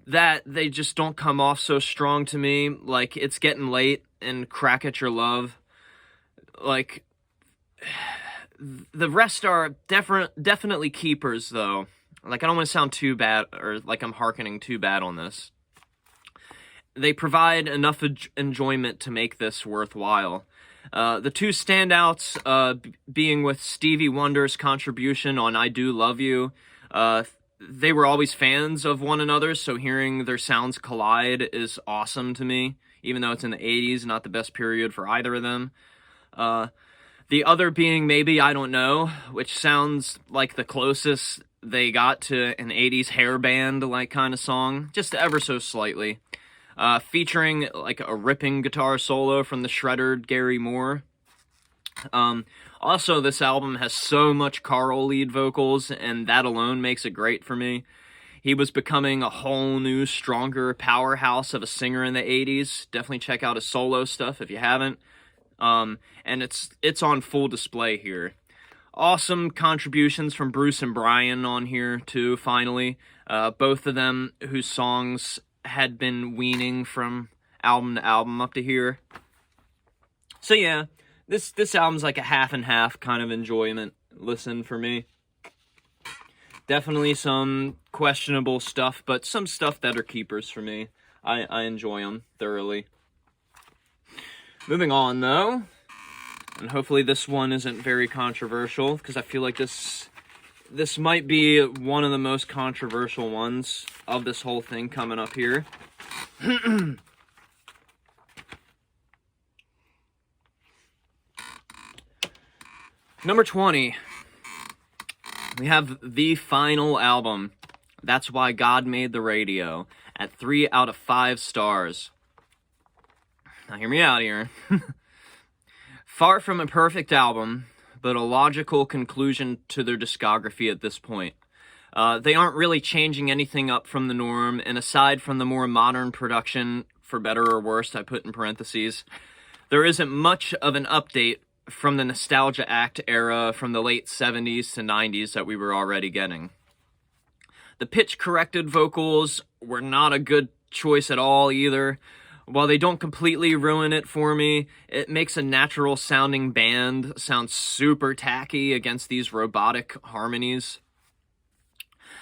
that, they just don't come off so strong to me. Like It's Getting Late and Crack at Your Love. Like, the rest are definitely keepers, though. Like, I don't want to sound too bad, or like I'm hearkening too bad on this. they provide enough enjoyment to make this worthwhile. The two standouts being with Stevie Wonder's contribution on I Do Love You. They were always fans of one another, so hearing their sounds collide is awesome to me, even though it's in the 80s, not the best period for either of them. The other being Maybe I Don't Know, which sounds like the closest they got to an 80s hair band like kind of song, just ever so slightly. Featuring like a ripping guitar solo from the shreddered Gary Moore. Also, this album has so much Carl lead vocals, and that alone makes it great for me. He was becoming a whole new, stronger powerhouse of a singer in the 80s. Definitely check out his solo stuff if you haven't. And it's on full display here. Awesome contributions from Bruce and Brian on here, too, finally. Both of them whose songs had been weaning from album to album up to here. So yeah, this album's like a half and half kind of enjoyment listen for me. Definitely some questionable stuff, but some stuff that are keepers for me. I enjoy them thoroughly. Moving on though, and hopefully this one isn't very controversial, because I feel like this might be one of the most controversial ones of this whole thing coming up here. Number 20. We have the final album, That's Why God Made the Radio, at 3 out of 5 stars. Now hear me out here. Far from a perfect album, but a logical conclusion to their discography at this point. They aren't really changing anything up from the norm, and aside from the more modern production, for better or worse, I put in parentheses, there isn't much of an update from the Nostalgia Act era from the late 70s to 90s that we were already getting. The pitch-corrected vocals were not a good choice at all either. While they don't completely ruin it for me, it makes a natural-sounding band sound super tacky against these robotic harmonies.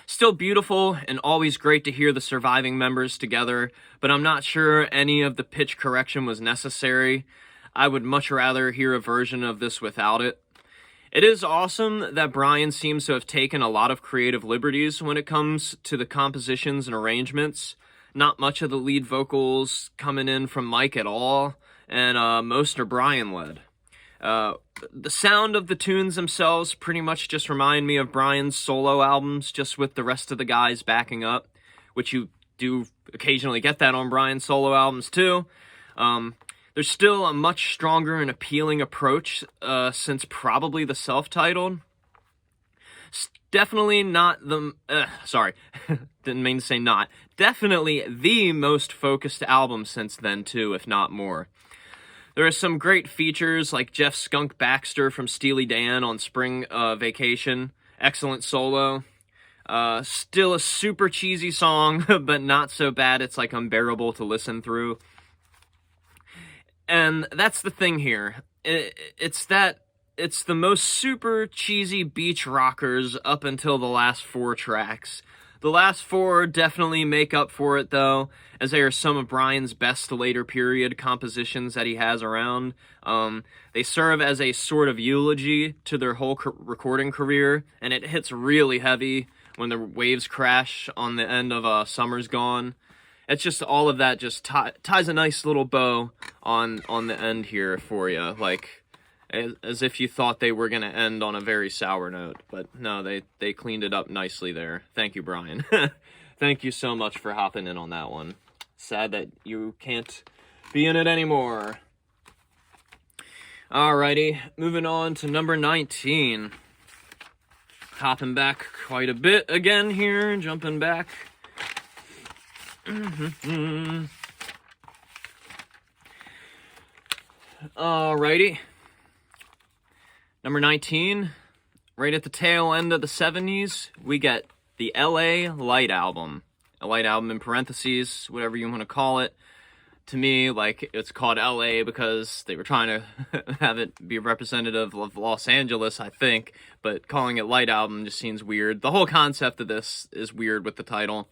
Still beautiful and always great to hear the surviving members together, but I'm not sure any of the pitch correction was necessary. I would much rather hear a version of this without it. It is awesome that Brian seems to have taken a lot of creative liberties when it comes to the compositions and arrangements. Not much of the lead vocals coming in from Mike at all, and most are Brian-led. The sound of the tunes themselves pretty much just remind me of Brian's solo albums, just with the rest of the guys backing up, which you do occasionally get that on Brian's solo albums too. There's still a much stronger and appealing approach since probably the self-titled. Definitely not the... sorry, didn't mean to say not. Definitely the most focused album since then too, if not more. There are some great features like Jeff Skunk Baxter from Steely Dan on Spring Vacation. Excellent solo. Still a super cheesy song, but not so bad it's like unbearable to listen through. And that's the thing here. It's the most super cheesy beach rockers up until the last 4 tracks. The last 4 definitely make up for it, though, as they are some of Brian's best later period compositions that he has around. They serve as a sort of eulogy to their whole recording career, and it hits really heavy when the waves crash on the end of Summer's Gone. It's just all of that just ties a nice little bow on the end here for you, like as if you thought they were going to end on a very sour note. But no, they cleaned it up nicely there. Thank you, Brian. Thank you so much for hopping in on that one. Sad that you can't be in it anymore. Alrighty, moving on to number 19. Hopping back quite a bit again here, jumping back. Alrighty. Number 19, right at the tail end of the 70s, we get the LA Light Album. A Light Album in parentheses, whatever you want to call it. To me, like, it's called LA because they were trying to have it be representative of Los Angeles, I think. But calling it Light Album just seems weird. The whole concept of this is weird with the title.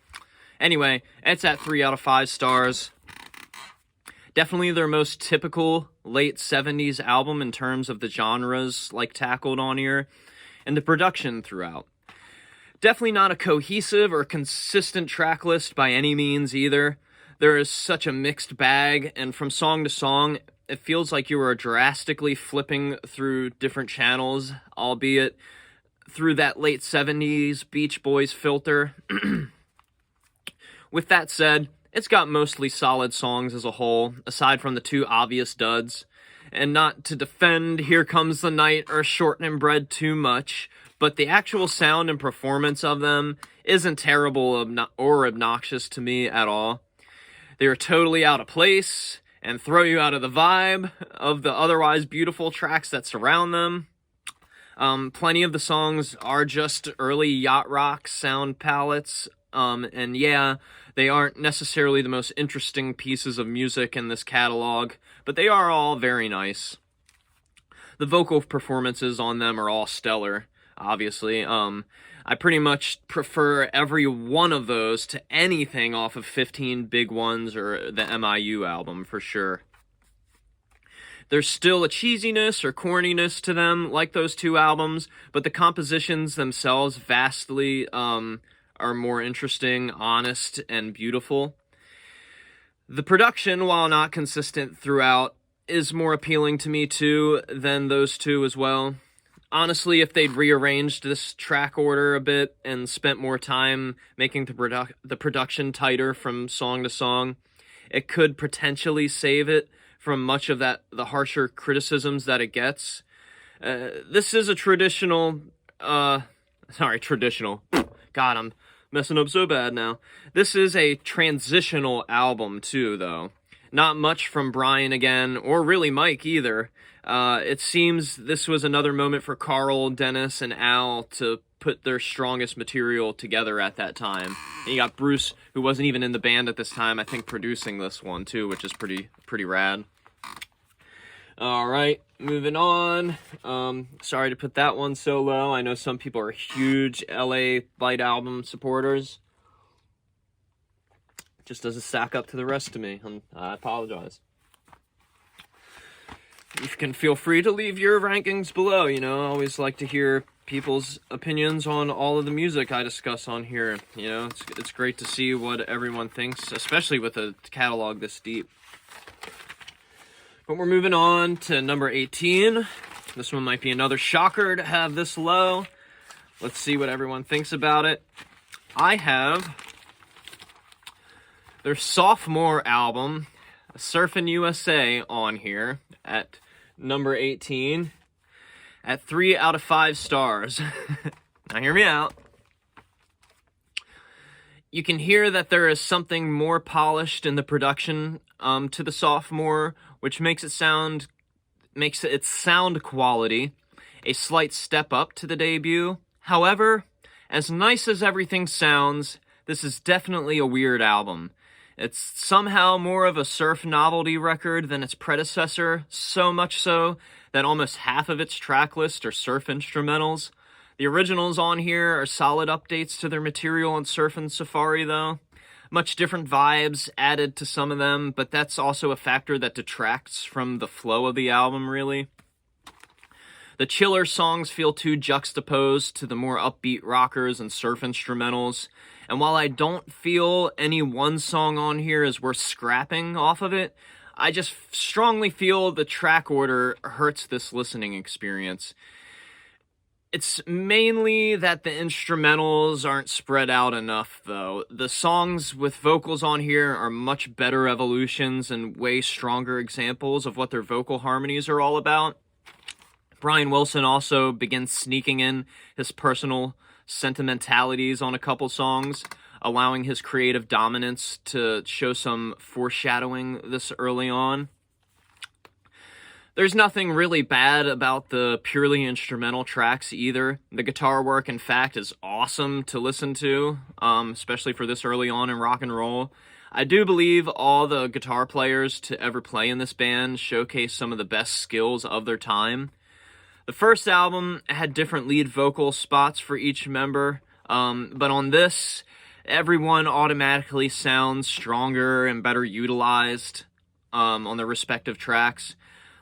Anyway, it's at 3 out of 5 stars. Definitely their most typical late 70s album in terms of the genres like tackled on here, and the production throughout. Definitely not a cohesive or consistent track list by any means either. There is such a mixed bag, and from song to song, it feels like you are drastically flipping through different channels, albeit through that late 70s Beach Boys filter. With that said, it's got mostly solid songs as a whole, aside from the two obvious duds. And not to defend Here Comes the Night or Shorten and Bread too much, but the actual sound and performance of them isn't terrible or obnoxious to me at all. They are totally out of place and throw you out of the vibe of the otherwise beautiful tracks that surround them. Plenty of the songs are just early yacht rock sound palettes, and yeah, they aren't necessarily the most interesting pieces of music in this catalog, but they are all very nice. The vocal performances on them are all stellar, obviously. I pretty much prefer every one of those to anything off of 15 Big Ones or the MIU album, for sure. There's still a cheesiness or corniness to them, like those two albums, but the compositions themselves vastly are more interesting, honest, and beautiful. The production, while not consistent throughout, is more appealing to me too than those two as well. Honestly, if they'd rearranged this track order a bit and spent more time making the production tighter from song to song, it could potentially save it from much of the harsher criticisms that it gets. This is a traditional. God, I'm messing up so bad now. This is a transitional album too, though. Not much from Brian again, or really Mike either. It seems this was another moment for Carl, Dennis, and Al to put their strongest material together at that time. And you got Bruce, who wasn't even in the band at this time, I think producing this one too, which is pretty rad. Alright, moving on. Sorry to put that one so low. I know some people are huge LA Light album supporters. Just doesn't stack up to the rest of me. I apologize. You can feel free to leave your rankings below, I always like to hear people's opinions on all of the music I discuss on here. It's great to see what everyone thinks, especially with a catalog this deep. But we're moving on to number 18. This one might be another shocker to have this low. Let's see what everyone thinks about it. I have their sophomore album, Surfin' USA, on here at number 18 at 3 out of 5 stars. Now hear me out. You can hear that there is something more polished in the production to the sophomore, which makes its sound quality a slight step up to the debut. However, as nice as everything sounds, this is definitely a weird album. It's somehow more of a surf novelty record than its predecessor, so much so that almost half of its track list are surf instrumentals. The originals on here are solid updates to their material on Surf and Safari, though. Much different vibes added to some of them, but that's also a factor that detracts from the flow of the album, really. The chiller songs feel too juxtaposed to the more upbeat rockers and surf instrumentals, and while I don't feel any one song on here is worth scrapping off of it, I just strongly feel the track order hurts this listening experience. It's mainly that the instrumentals aren't spread out enough, though. The songs with vocals on here are much better evolutions and way stronger examples of what their vocal harmonies are all about. Brian Wilson also begins sneaking in his personal sentimentalities on a couple songs, allowing his creative dominance to show some foreshadowing this early on. There's nothing really bad about the purely instrumental tracks either. The guitar work, in fact, is awesome to listen to, especially for this early on in rock and roll. I do believe all the guitar players to ever play in this band showcase some of the best skills of their time. The first album had different lead vocal spots for each member, but on this, everyone automatically sounds stronger and better utilized. on their respective tracks.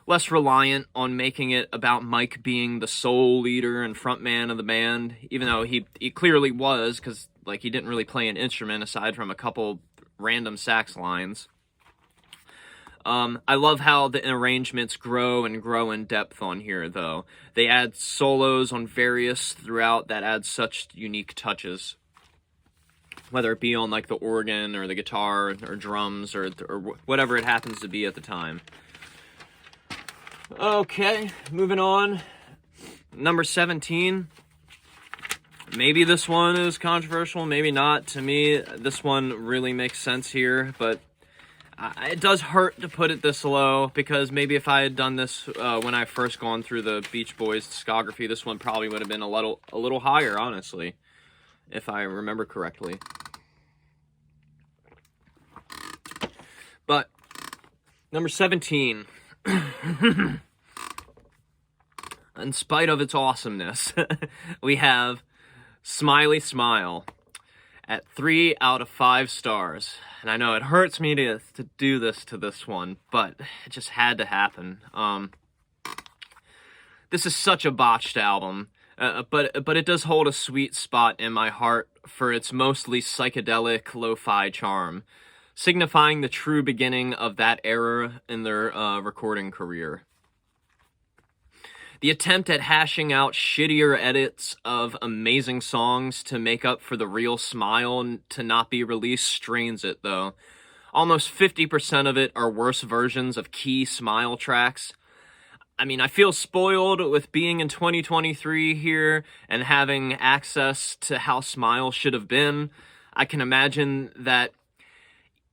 Less reliant on making it about Mike being the sole leader and frontman of the band, even though he clearly was, because like he didn't really play an instrument aside from a couple random sax lines. I love how the arrangements grow and grow in depth on here, though. They add solos on various throughout that add such unique touches. Whether it be on like the organ or the guitar or drums or whatever it happens to be at the time. Okay, moving on. Number 17. Maybe this one is controversial, maybe not. To me, this one really makes sense here, but it does hurt to put it this low, because maybe if I had done this when I first gone through the Beach Boys discography, this one probably would have been a little higher, honestly, if I remember correctly. But number 17. In spite of its awesomeness, we have Smiley Smile at 3 out of 5 stars. And I know it hurts me to do this to this one, but it just had to happen. This is such a botched album, but it does hold a sweet spot in my heart for its mostly psychedelic lo-fi charm, signifying the true beginning of that era in their recording career. The attempt at hashing out shittier edits of amazing songs to make up for the real smile to not be released strains it, though. Almost 50% of it are worse versions of key Smile tracks. I mean, I feel spoiled with being in 2023 here and having access to how Smile should have been. I can imagine that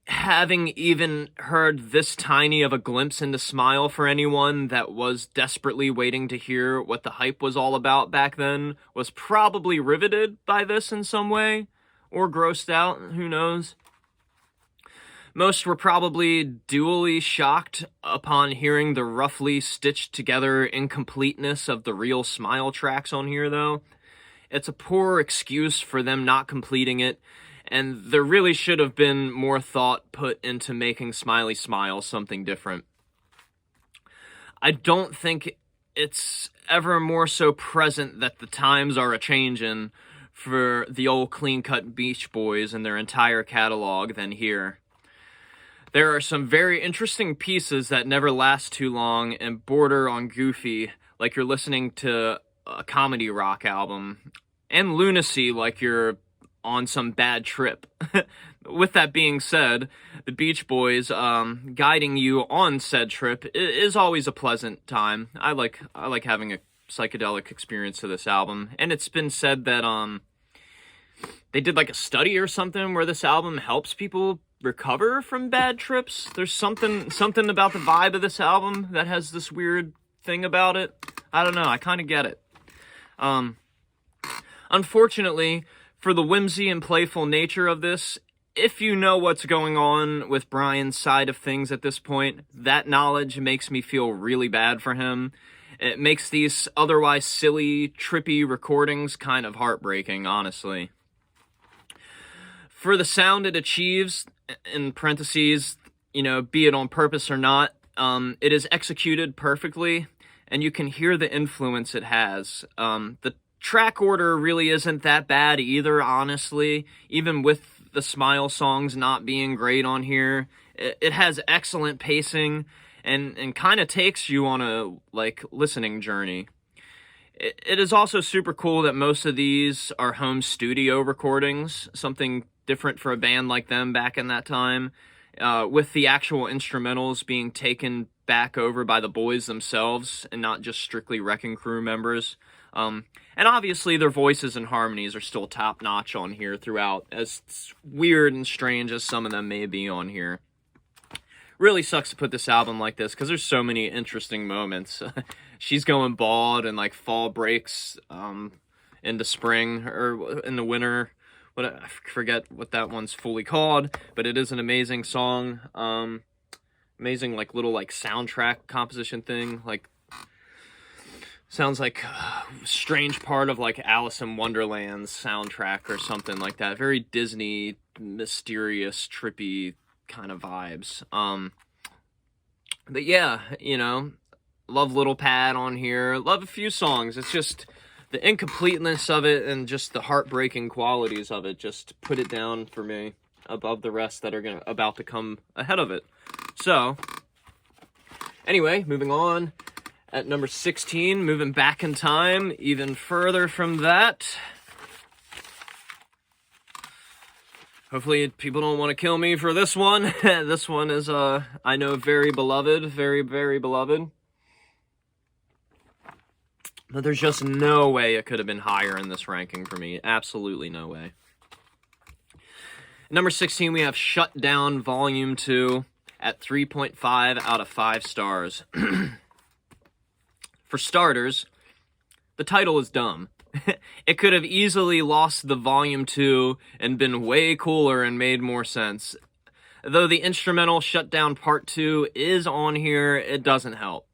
having even heard this tiny of a glimpse into Smile for anyone that was desperately waiting to hear what the hype was all about back then was probably riveted by this in some way, or grossed out, who knows. Most were probably dually shocked upon hearing the roughly stitched together incompleteness of the real Smile tracks on here, though. It's a poor excuse for them not completing it, and there really should have been more thought put into making Smiley Smile something different. I don't think it's ever more so present that the times are a-changin' for the old clean-cut Beach Boys and their entire catalog than here. There are some very interesting pieces that never last too long and border on goofy, like you're listening to a comedy rock album, and lunacy like you're on some bad trip. With that being said, the Beach Boys guiding you on said trip is always a pleasant time. I like having a psychedelic experience to this album, and it's been said that they did like a study or something where this album helps people recover from bad trips. There's something about the vibe of this album that has this weird thing about it. I don't know, I kind of get it. Unfortunately, for the whimsy and playful nature of this, if you know what's going on with Brian's side of things at this point, that knowledge makes me feel really bad for him. It makes these otherwise silly, trippy recordings kind of heartbreaking, honestly. For the sound it achieves, in parentheses, be it on purpose or not, it is executed perfectly, and you can hear the influence it has. The track order really isn't that bad either, honestly. Even with the Smile songs not being great on here, it has excellent pacing and kind of takes you on a listening journey. It is also super cool that most of these are home studio recordings, something different for a band like them back in that time, with the actual instrumentals being taken back over by the boys themselves and not just strictly Wrecking Crew members. And obviously their voices and harmonies are still top-notch on here throughout, as weird and strange as some of them may be on here. Really sucks to put this album like this, because there's so many interesting moments. She's going bald, and fall breaks into spring, or in the winter. I forget what that one's fully called, but it is an amazing song. Amazing little soundtrack composition thing, sounds like a strange part of Alice in Wonderland's soundtrack or something like that. Very Disney, mysterious, trippy kind of vibes. But yeah, love Little Pad on here. Love a few songs. It's just the incompleteness of it and just the heartbreaking qualities of it just put it down for me above the rest that are about to come ahead of it. So, anyway, moving on. At number 16, moving back in time, even further from that. Hopefully people don't want to kill me for this one. This one is, I know, very beloved. Very, very beloved. But there's just no way it could have been higher in this ranking for me. Absolutely no way. Number 16, we have Shut Down Volume 2 at 3.5 out of 5 stars. For starters, the title is dumb. It could have easily lost the Volume 2 and been way cooler and made more sense. Though the instrumental Shut Down Part 2 is on here, it doesn't help.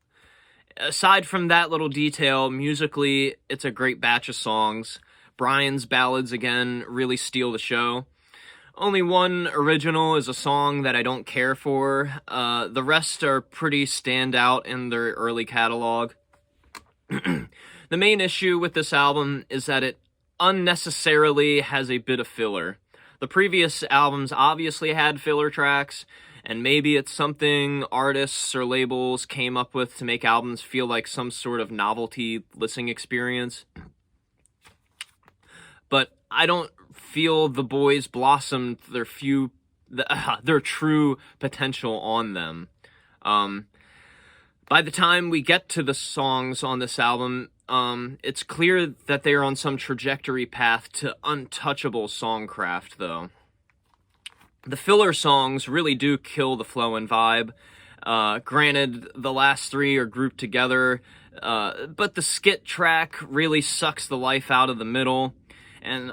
Aside from that little detail, musically, it's a great batch of songs. Brian's ballads, again, really steal the show. Only one original is a song that I don't care for. The rest are pretty standout in their early catalog. The main issue with this album is that it unnecessarily has a bit of filler. The previous albums obviously had filler tracks, and maybe it's something artists or labels came up with to make albums feel like some sort of novelty listening experience. But I don't feel the boys blossomed their true potential on them. By the time we get to the songs on this album, it's clear that they are on some trajectory path to untouchable songcraft, though. The filler songs really do kill the flow and vibe. Granted, the last three are grouped together, but the skit track really sucks the life out of the middle. And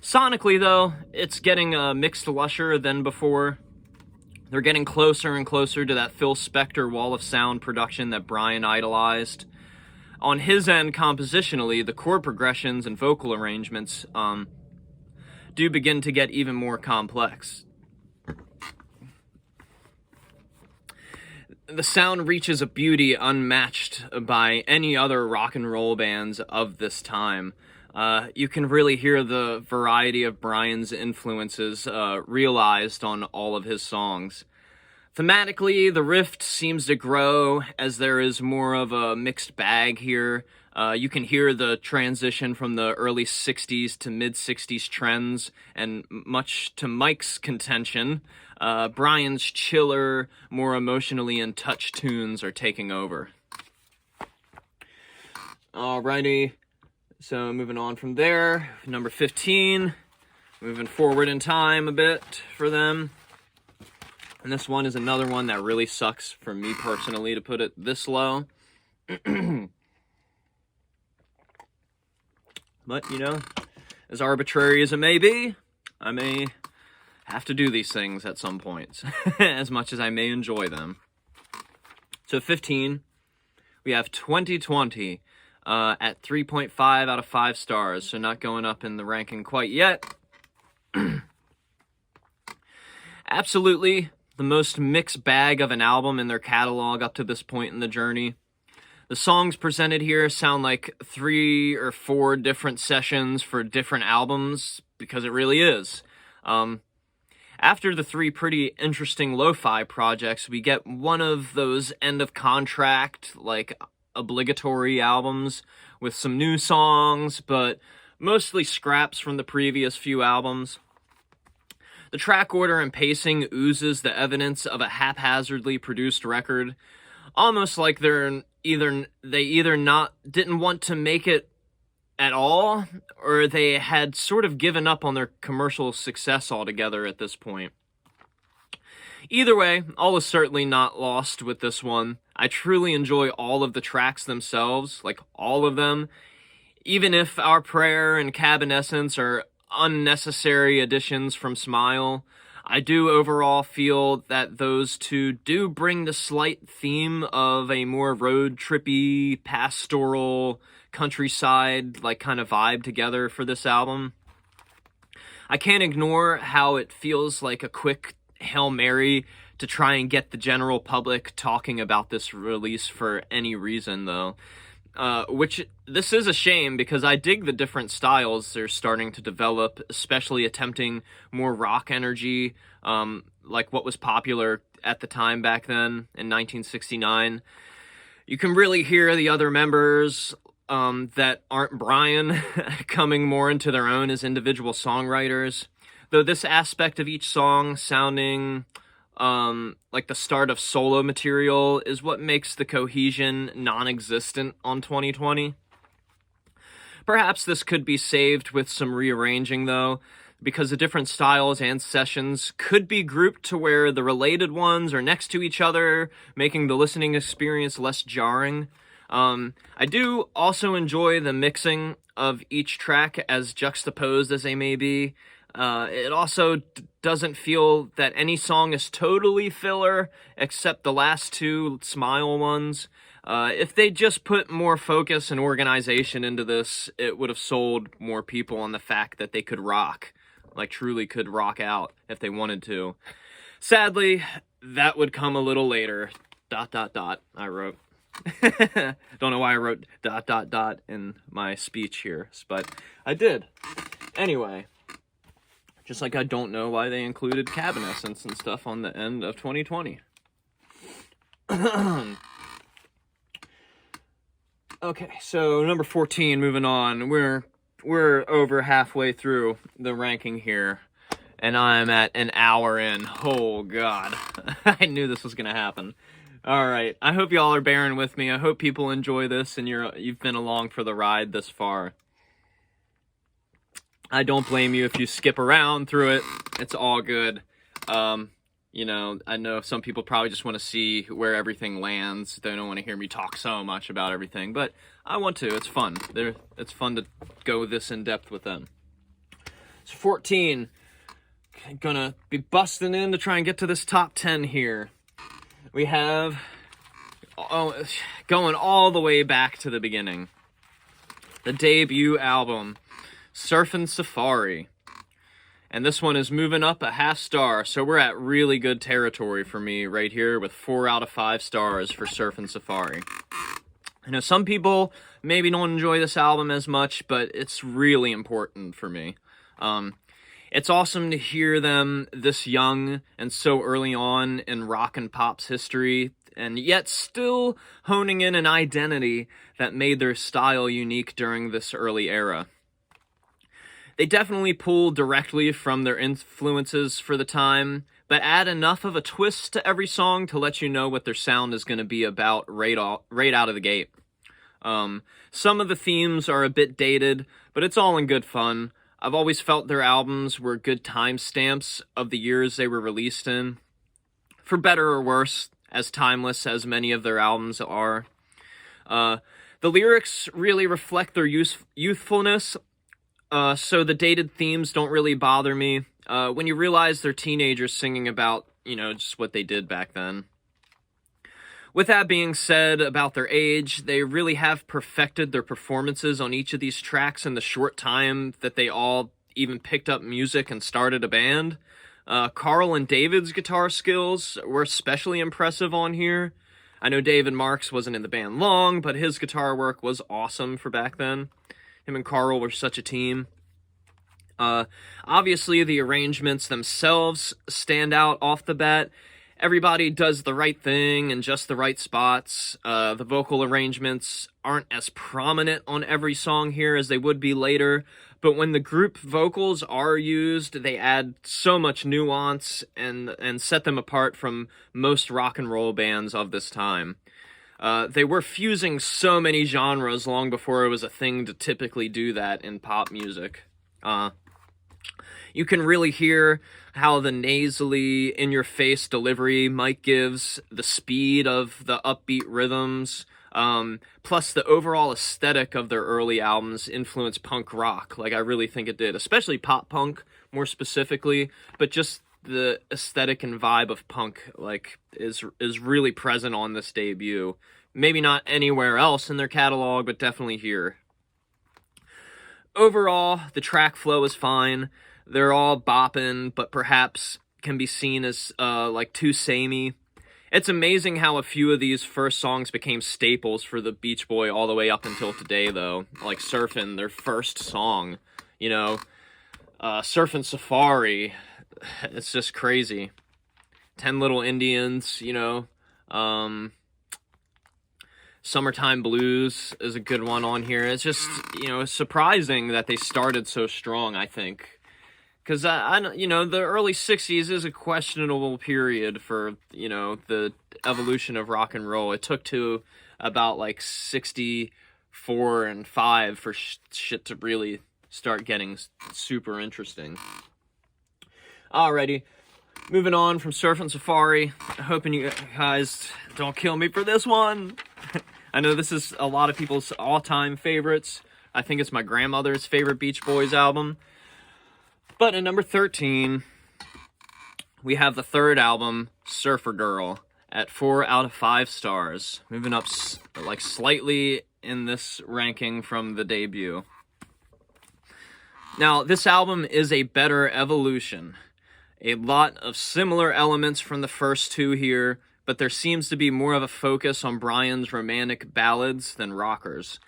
sonically, though, it's getting mixed lusher than before. They're getting closer and closer to that Phil Spector Wall of Sound production that Brian idolized. On his end, compositionally, the chord progressions and vocal arrangements do begin to get even more complex. The sound reaches a beauty unmatched by any other rock and roll bands of this time. You can really hear the variety of Brian's influences realized on all of his songs. Thematically, the rift seems to grow as there is more of a mixed bag here. You can hear the transition from the early 60s to mid-60s trends, and much to Mike's contention, Brian's chiller, more emotionally in touch tunes are taking over. Alrighty. So moving on from there, number 15, moving forward in time a bit for them. And this one is another one that really sucks for me personally to put it this low. But, as arbitrary as it may be, I may have to do these things at some points, as much as I may enjoy them. So 15, we have 2020. At 3.5 out of 5 stars, so not going up in the ranking quite yet. Absolutely the most mixed bag of an album in their catalog up to this point in the journey. The songs presented here sound like 3 or 4 different sessions for different albums, because it really is. After the 3 pretty interesting lo-fi projects, we get one of those end-of-contract, obligatory albums with some new songs, but mostly scraps from the previous few albums. The track order and pacing oozes the evidence of a haphazardly produced record, almost like they either didn't want to make it at all, or they had sort of given up on their commercial success altogether at this point. Either way, all is certainly not lost with this one. I truly enjoy all of the tracks themselves, all of them, even if Our Prayer and Cabin Essence are unnecessary additions from Smile. I do overall feel that those two do bring the slight theme of a more road trippy, pastoral, countryside kind of vibe together for this album. I can't ignore how it feels like a quick Hail Mary to try and get the general public talking about this release for any reason, though. Which, this is a shame, because I dig the different styles they're starting to develop, especially attempting more rock energy, like what was popular at the time back then in 1969. You can really hear the other members that aren't Brian coming more into their own as individual songwriters, though this aspect of each song sounding like the start of solo material is what makes the cohesion non-existent on 2020. Perhaps this could be saved with some rearranging, though, because the different styles and sessions could be grouped to where the related ones are next to each other, making the listening experience less jarring. I do also enjoy the mixing of each track, as juxtaposed as they may be. It also doesn't feel that any song is totally filler, except the last two Smile ones. If they just put more focus and organization into this, it would have sold more people on the fact that they could rock. Like, truly could rock out if they wanted to. Sadly, that would come a little later. ... I wrote. Don't know why I wrote ... in my speech here, but I did. Anyway, just like I don't know why they included Cabinescence and stuff on the end of 2020. Okay, so number 14, moving on. We're over halfway through the ranking here, and I'm at an hour in. Oh, God. I knew this was going to happen. All right, I hope y'all are bearing with me. I hope people enjoy this, and you've been along for the ride this far. I don't blame you if you skip around through it. It's all good. You know, I know some people probably just want to see where everything lands. They don't want to hear me talk so much about everything, but I want to. It's fun. It's fun to go this in depth with them. It's 14. Gonna be busting in to try and get to this top 10 here. We have going all the way back to the beginning. The debut album, Surfin' Safari. And this one is moving up a half star, so we're at really good territory for me right here with 4 out of 5 stars for Surfin' Safari. I know some people maybe don't enjoy this album as much, but it's really important for me. It's awesome to hear them this young and so early on in rock and pop's history, and yet still honing in an identity that made their style unique during this early era. They definitely pull directly from their influences for the time, but add enough of a twist to every song to let you know what their sound is going to be about right out of the gate. Some of the themes are a bit dated, but it's all in good fun. I've always felt their albums were good timestamps of the years they were released in, for better or worse, as timeless as many of their albums are. The lyrics really reflect their youthfulness, so the dated themes don't really bother me when you realize they're teenagers singing about, just what they did back then. With that being said about their age, they really have perfected their performances on each of these tracks in the short time that they all even picked up music and started a band. Carl and David's guitar skills were especially impressive on here. I know David Marks wasn't in the band long, but his guitar work was awesome for back then. Him and Carl were such a team. Obviously, the arrangements themselves stand out off the bat. Everybody does the right thing in just the right spots. The vocal arrangements aren't as prominent on every song here as they would be later, but when the group vocals are used, they add so much nuance and set them apart from most rock and roll bands of this time. They were fusing so many genres long before it was a thing to typically do that in pop music. You can really hear how the nasally, in-your-face delivery Mike gives, the speed of the upbeat rhythms, plus the overall aesthetic of their early albums influenced punk rock. Like, I really think it did, especially pop punk, more specifically, but just the aesthetic and vibe of punk, is really present on this debut. Maybe not anywhere else in their catalog, but definitely here. Overall, the track flow is fine. They're all bopping, but perhaps can be seen as like too samey. It's amazing how a few of these first songs became staples for the Beach Boy all the way up until today, though. Like Surfin', their first song, you know, Surfin' Safari, it's just crazy. 10 Little Indians, you know, Summertime Blues is a good one on here. It's just, you know, surprising that they started so strong, I think. Because, you know, the early 60s is a questionable period for, you know, the evolution of rock and roll. It took to about, like, 64 and 5 for shit to really start getting super interesting. Alrighty, moving on from Surfin' Safari. Hoping you guys don't kill me for this one. I know this is a lot of people's all-time favorites. I think it's my grandmother's favorite Beach Boys album. But at number 13, we have the third album, Surfer Girl, at 4 out of 5 stars. Moving up like slightly in this ranking from the debut. Now, this album is a better evolution. A lot of similar elements from the first two here, but there seems to be more of a focus on Brian's romantic ballads than rockers.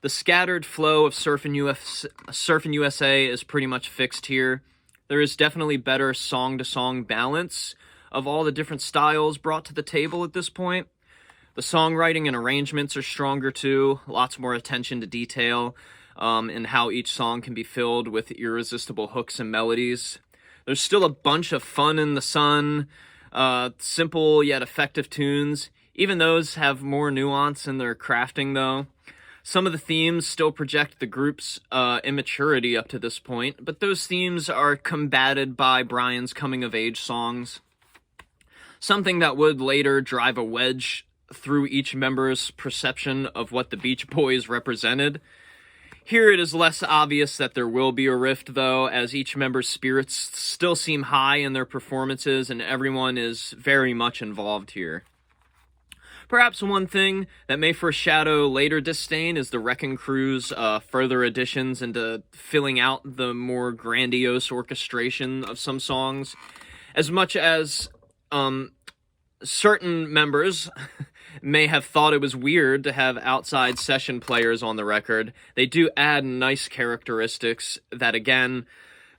The scattered flow of Surfin' USA is pretty much fixed here. There is definitely better song-to-song balance of all the different styles brought to the table at this point. The songwriting and arrangements are stronger too, lots more attention to detail, and how each song can be filled with irresistible hooks and melodies. There's still a bunch of Fun in the Sun, simple yet effective tunes. Even those have more nuance in their crafting though. Some of the themes still project the group's immaturity up to this point, but those themes are combated by Brian's coming-of-age songs. Something that would later drive a wedge through each member's perception of what the Beach Boys represented. Here it is less obvious that there will be a rift, though, as each member's spirits still seem high in their performances and everyone is very much involved here. Perhaps one thing that may foreshadow later disdain is the Wrecking Crew's further additions into filling out the more grandiose orchestration of some songs. As much as certain members may have thought it was weird to have outside session players on the record, they do add nice characteristics that, again,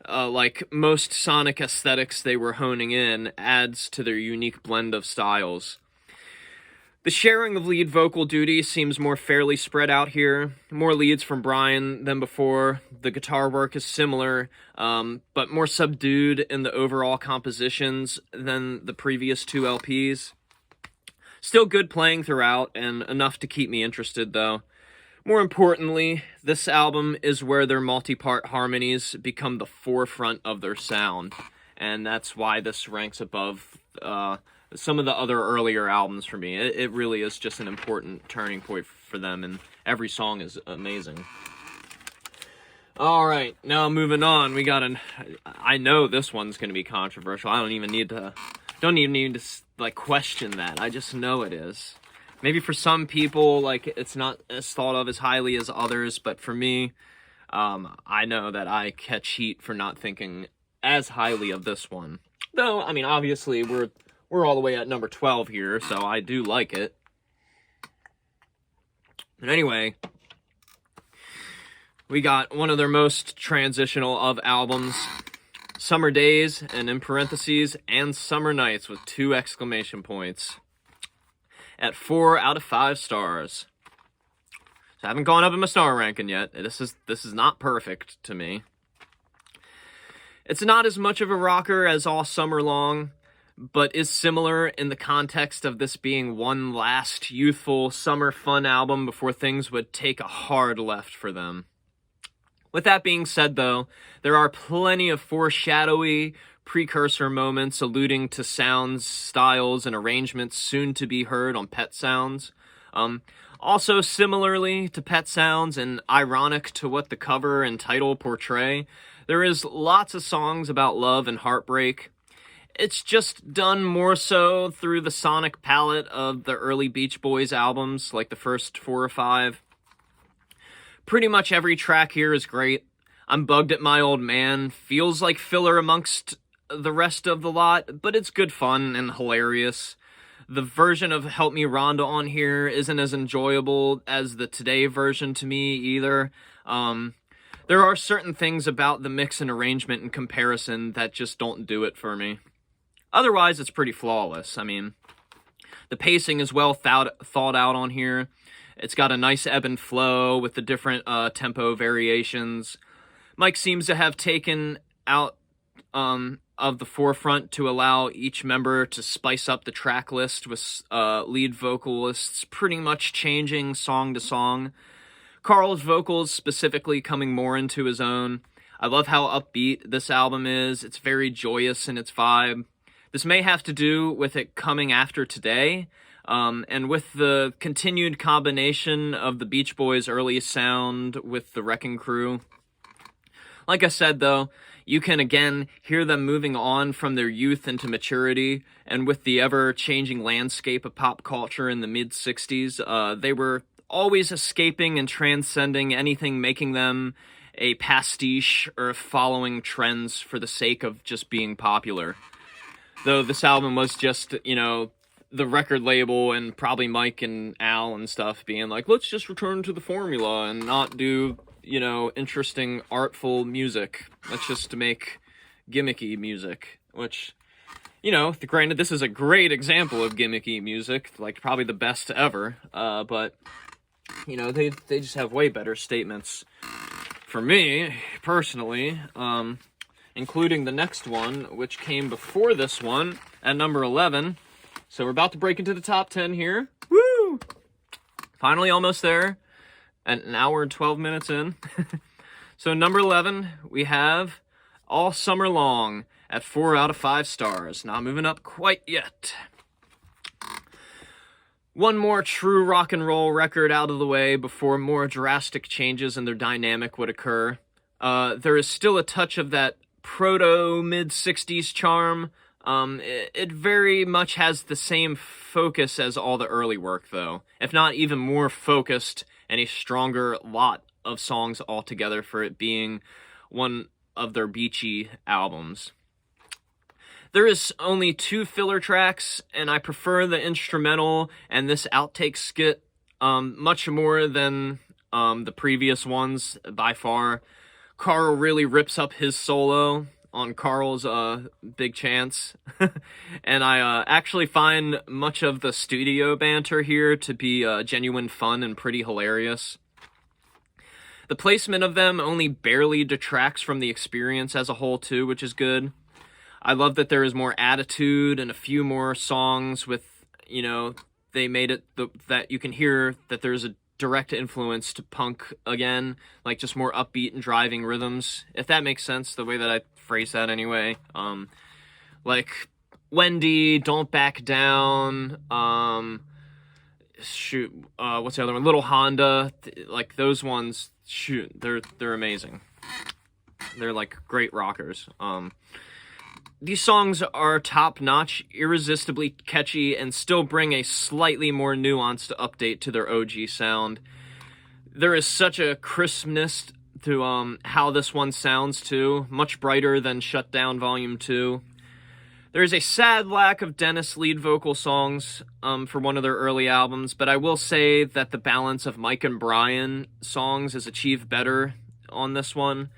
like most sonic aesthetics they were honing in, adds to their unique blend of styles. The sharing of lead vocal duty seems more fairly spread out here. More leads from Brian than before. The guitar work is similar, but more subdued in the overall compositions than the previous two LPs. Still good playing throughout, and enough to keep me interested, though. More importantly, this album is where their multi-part harmonies become the forefront of their sound, and that's why this ranks above some of the other earlier albums for me. It really is just an important turning point for them, and every song is amazing. Alright, now moving on, we got I know this one's going to be controversial. I don't even need to like question that. I just know it is. Maybe for some people, like, it's not as thought of as highly as others, but for me, I know that I catch heat for not thinking as highly of this one. Though, I mean, obviously, we're all the way at number 12 here, so I do like it. But anyway, we got one of their most transitional of albums, Summer Days, and in parentheses, and Summer Nights with 2 exclamation points, at 4 out of 5 stars. So I haven't gone up in my star ranking yet. This is not perfect to me. It's not as much of a rocker as All Summer Long, but is similar in the context of this being one last youthful summer fun album before things would take a hard left for them. With that being said, though, there are plenty of foreshadowy precursor moments alluding to sounds, styles, and arrangements soon to be heard on Pet Sounds. Also, similarly to Pet Sounds and ironic to what the cover and title portray, there is lots of songs about love and heartbreak. It's just done more so through the sonic palette of the early Beach Boys albums, like the first 4 or 5. Pretty much every track here is great. I'm Bugged at My Old Man feels like filler amongst the rest of the lot, but it's good fun and hilarious. The version of Help Me Rhonda on here isn't as enjoyable as the Today version to me either. There are certain things about the mix and arrangement in comparison that just don't do it for me. Otherwise, it's pretty flawless. I mean, the pacing is well thought out on here. It's got a nice ebb and flow with the different tempo variations. Mike seems to have taken out of the forefront to allow each member to spice up the track list with lead vocalists pretty much changing song to song. Carl's vocals specifically coming more into his own. I love how upbeat this album is. It's very joyous in its vibe. This may have to do with it coming after Today, and with the continued combination of the Beach Boys' early sound with the Wrecking Crew. Like I said, though, you can again hear them moving on from their youth into maturity, and with the ever-changing landscape of pop culture in the mid-60s, they were always escaping and transcending anything making them a pastiche or following trends for the sake of just being popular. Though this album was just, the record label and probably Mike and Al and stuff being like, let's just return to the formula and not do, interesting, artful music. Let's just make gimmicky music, which, granted, this is a great example of gimmicky music, like probably the best ever, but, they just have way better statements. For me, personally, including the next one, which came before this one, at number 11. So we're about to break into the top 10 here. Woo! Finally almost there. And an hour and 12 minutes in. So number 11, we have All Summer Long at 4 out of 5 stars. Not moving up quite yet. One more true rock and roll record out of the way before more drastic changes in their dynamic would occur. There is still a touch of that proto-mid-60s charm. It very much has the same focus as all the early work, though. If not even more focused and a stronger lot of songs altogether for it being one of their beachy albums. There is only 2 filler tracks, and I prefer the instrumental and this outtake skit much more than the previous ones by far. Carl really rips up his solo on Carl's Big Chance. And I actually find much of the studio banter here to be genuine fun and pretty hilarious. The placement of them only barely detracts from the experience as a whole too, which is good. I love that there is more attitude and a few more songs with, they made it that you can hear that there's a direct influence to punk again, like just more upbeat and driving rhythms, if that makes sense, the way that I phrase that anyway. Like Wendy, Don't Back Down, what's the other one? Little Honda, like those ones, they're amazing. They're like great rockers. These songs are top-notch, irresistibly catchy, and still bring a slightly more nuanced update to their OG sound. There is such a crispness to how this one sounds, too. Much brighter than Shut Down Volume 2. There is a sad lack of Dennis lead vocal songs for one of their early albums, but I will say that the balance of Mike and Brian songs is achieved better on this one.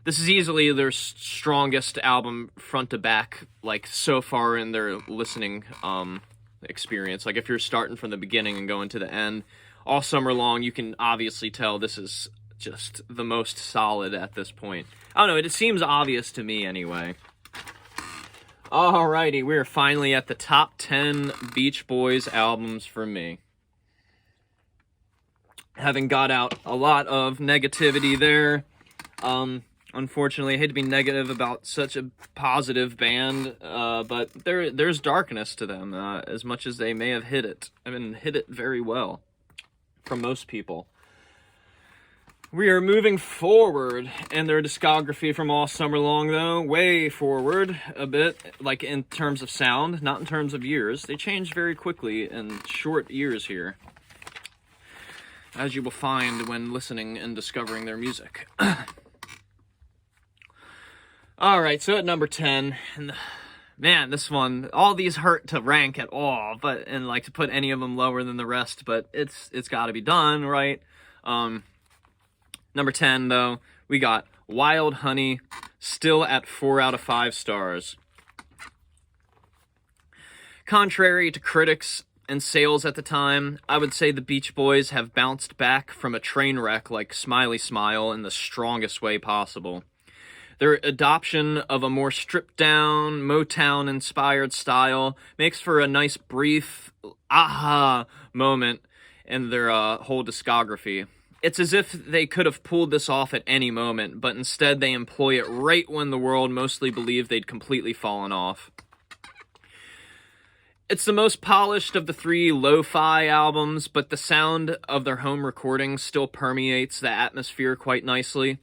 This is easily their strongest album front to back, like, so far in their listening experience. Like, if you're starting from the beginning and going to the end, All Summer Long, you can obviously tell this is just the most solid at this point. I don't know, it seems obvious to me anyway. Alrighty, we're finally at the top 10 Beach Boys albums for me. Having got out a lot of negativity there, unfortunately, I hate to be negative about such a positive band, but there's darkness to them, as much as they may have hit it. I mean, hit it very well, from most people. We are moving forward in their discography from All Summer Long, though. Way forward a bit, like in terms of sound, not in terms of years. They changed very quickly in short years here, as you will find when listening and discovering their music. All right, so at number 10, and man, this one, all these hurt to rank at all, but and like to put any of them lower than the rest, but it's got to be done, right? Number 10 though, we got Wild Honey, still at 4 out of 5 stars. Contrary to critics and sales at the time, I would say the Beach Boys have bounced back from a train wreck like Smiley Smile in the strongest way possible. Their adoption of a more stripped-down, Motown-inspired style makes for a nice, brief, aha moment in their whole discography. It's as if they could have pulled this off at any moment, but instead they employ it right when the world mostly believed they'd completely fallen off. It's the most polished of the 3 lo-fi albums, but the sound of their home recordings still permeates the atmosphere quite nicely.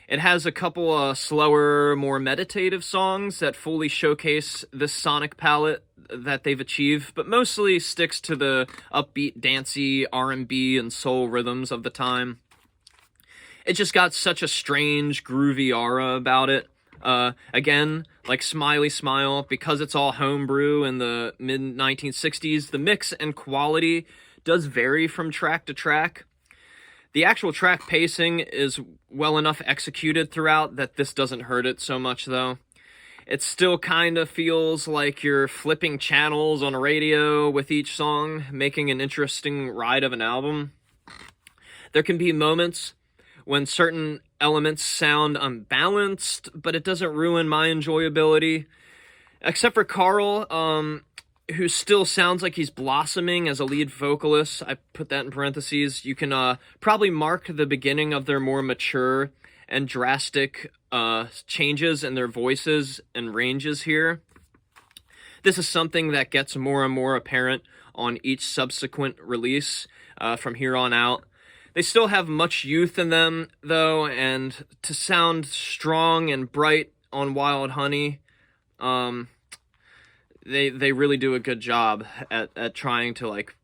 It has a couple slower, more meditative songs that fully showcase this sonic palette that they've achieved, but mostly sticks to the upbeat, dancey R&B and soul rhythms of the time. It just got such a strange, groovy aura about it. Again, like Smiley Smile, because it's all homebrew in the mid-1960s, the mix and quality does vary from track to track. The actual track pacing is well enough executed throughout that this doesn't hurt it so much, though. It still kind of feels like you're flipping channels on a radio with each song, making an interesting ride of an album. There can be moments when certain elements sound unbalanced, but it doesn't ruin my enjoyability. Except for Carl, who still sounds like he's blossoming as a lead vocalist. I put that in parentheses. You can probably mark the beginning of their more mature and drastic changes in their voices and ranges here. This is something that gets more and more apparent on each subsequent release from here on out. They still have much youth in them, though, and to sound strong and bright on Wild Honey, they really do a good job at trying to, like,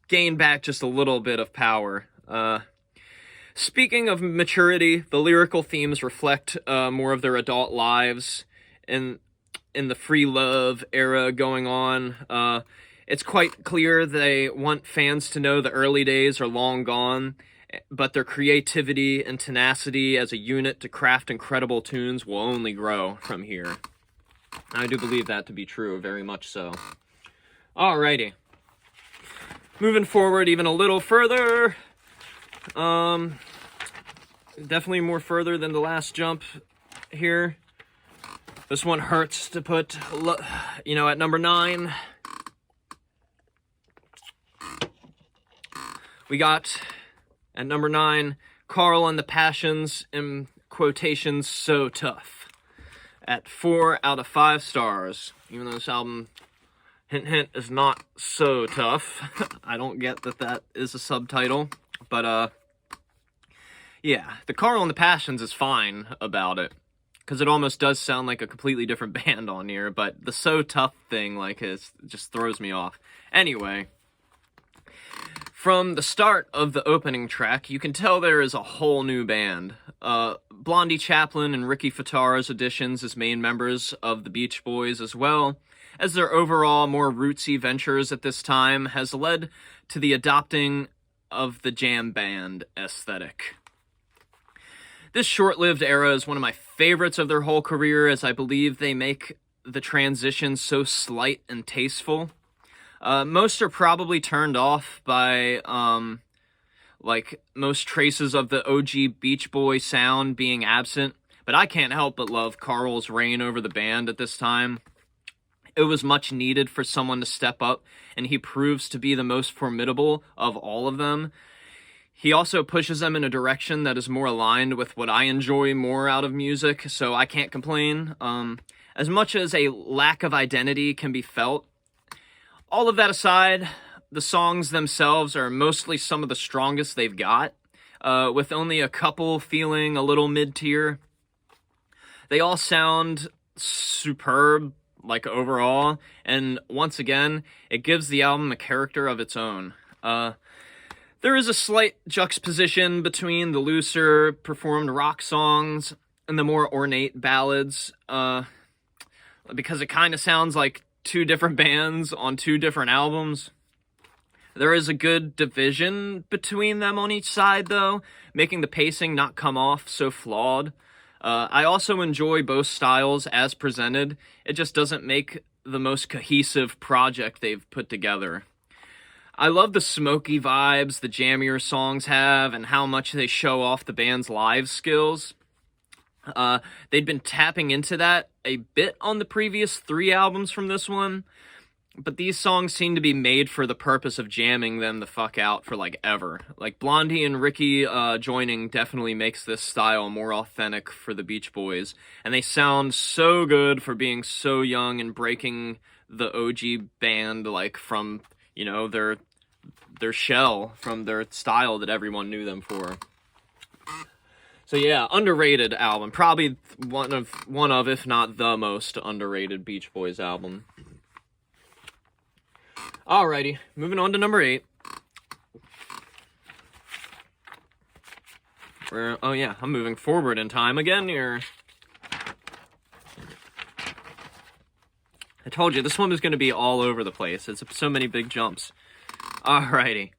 gain back just a little bit of power. Speaking of maturity, the lyrical themes reflect more of their adult lives in the free love era going on. It's quite clear they want fans to know the early days are long gone, but their creativity and tenacity as a unit to craft incredible tunes will only grow from here. I do believe that to be true, very much so. Alrighty. Moving forward even a little further. Definitely more further than the last jump here. This one hurts to put, at number 9. We got, at number 9, Carl and the Passions, in quotations, So Tough, at 4 out of 5 stars. Even though this album, hint hint, is not so tough. I don't get that is a subtitle, but yeah, the Carl and the Passions is fine about it, because it almost does sound like a completely different band on here, but the So Tough thing, just throws me off. Anyway, from the start of the opening track, you can tell there is a whole new band. Blondie Chaplin and Ricky Fataar's additions as main members of the Beach Boys, as well as their overall more rootsy ventures at this time, has led to the adopting of the jam band aesthetic. This short-lived era is one of my favorites of their whole career, as I believe they make the transition so slight and tasteful. Most are probably turned off by, most traces of the OG Beach Boy sound being absent, but I can't help but love Carl's reign over the band at this time. It was much needed for someone to step up, and he proves to be the most formidable of all of them. He also pushes them in a direction that is more aligned with what I enjoy more out of music, so I can't complain. As much as a lack of identity can be felt, all of that aside, the songs themselves are mostly some of the strongest they've got, with only a couple feeling a little mid-tier. They all sound superb, overall, and once again, it gives the album a character of its own. There is a slight juxtaposition between the looser performed rock songs and the more ornate ballads, because it kind of sounds like two different bands on two different albums. There is a good division between them on each side, though, making the pacing not come off so flawed. I also enjoy both styles as presented. It just doesn't make the most cohesive project they've put together. I love the smoky vibes the jammier songs have and how much they show off the band's live skills. They'd been tapping into that a bit on the previous 3 albums from this one, but these songs seem to be made for the purpose of jamming them the fuck out for, like, ever. Like, Blondie and Ricky joining definitely makes this style more authentic for the Beach Boys, and they sound so good for being so young and breaking the OG band, like, from, you know, their shell, from their style that everyone knew them for. So yeah, underrated album. Probably one of, if not the most underrated Beach Boys album. Alrighty, moving on to number 8. Oh yeah, I'm moving forward in time again here. I told you, this one was going to be all over the place. It's so many big jumps. Alrighty,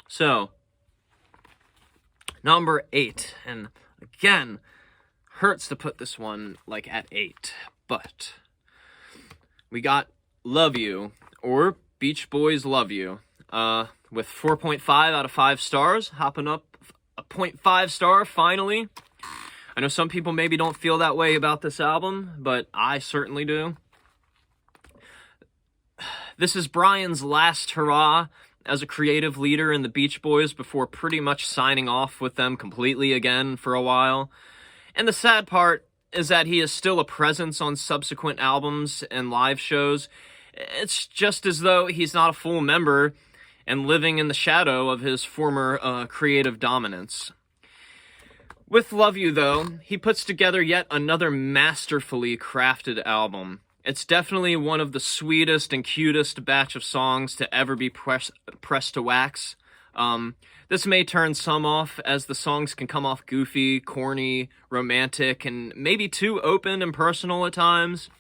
so, number 8, and again, hurts to put this one, like, at 8, but we got Love You, or Beach Boys Love You, with 4.5 out of 5 stars, hopping up a 0.5 star, finally. I know some people maybe don't feel that way about this album, but I certainly do. This is Brian's last hurrah as a creative leader in the Beach Boys before pretty much signing off with them completely again for a while. And the sad part is that he is still a presence on subsequent albums and live shows. It's just as though he's not a full member and living in the shadow of his former creative dominance. With Love You, though, he puts together yet another masterfully crafted album. It's definitely one of the sweetest and cutest batch of songs to ever be pressed to wax. This may turn some off, as the songs can come off goofy, corny, romantic, and maybe too open and personal at times.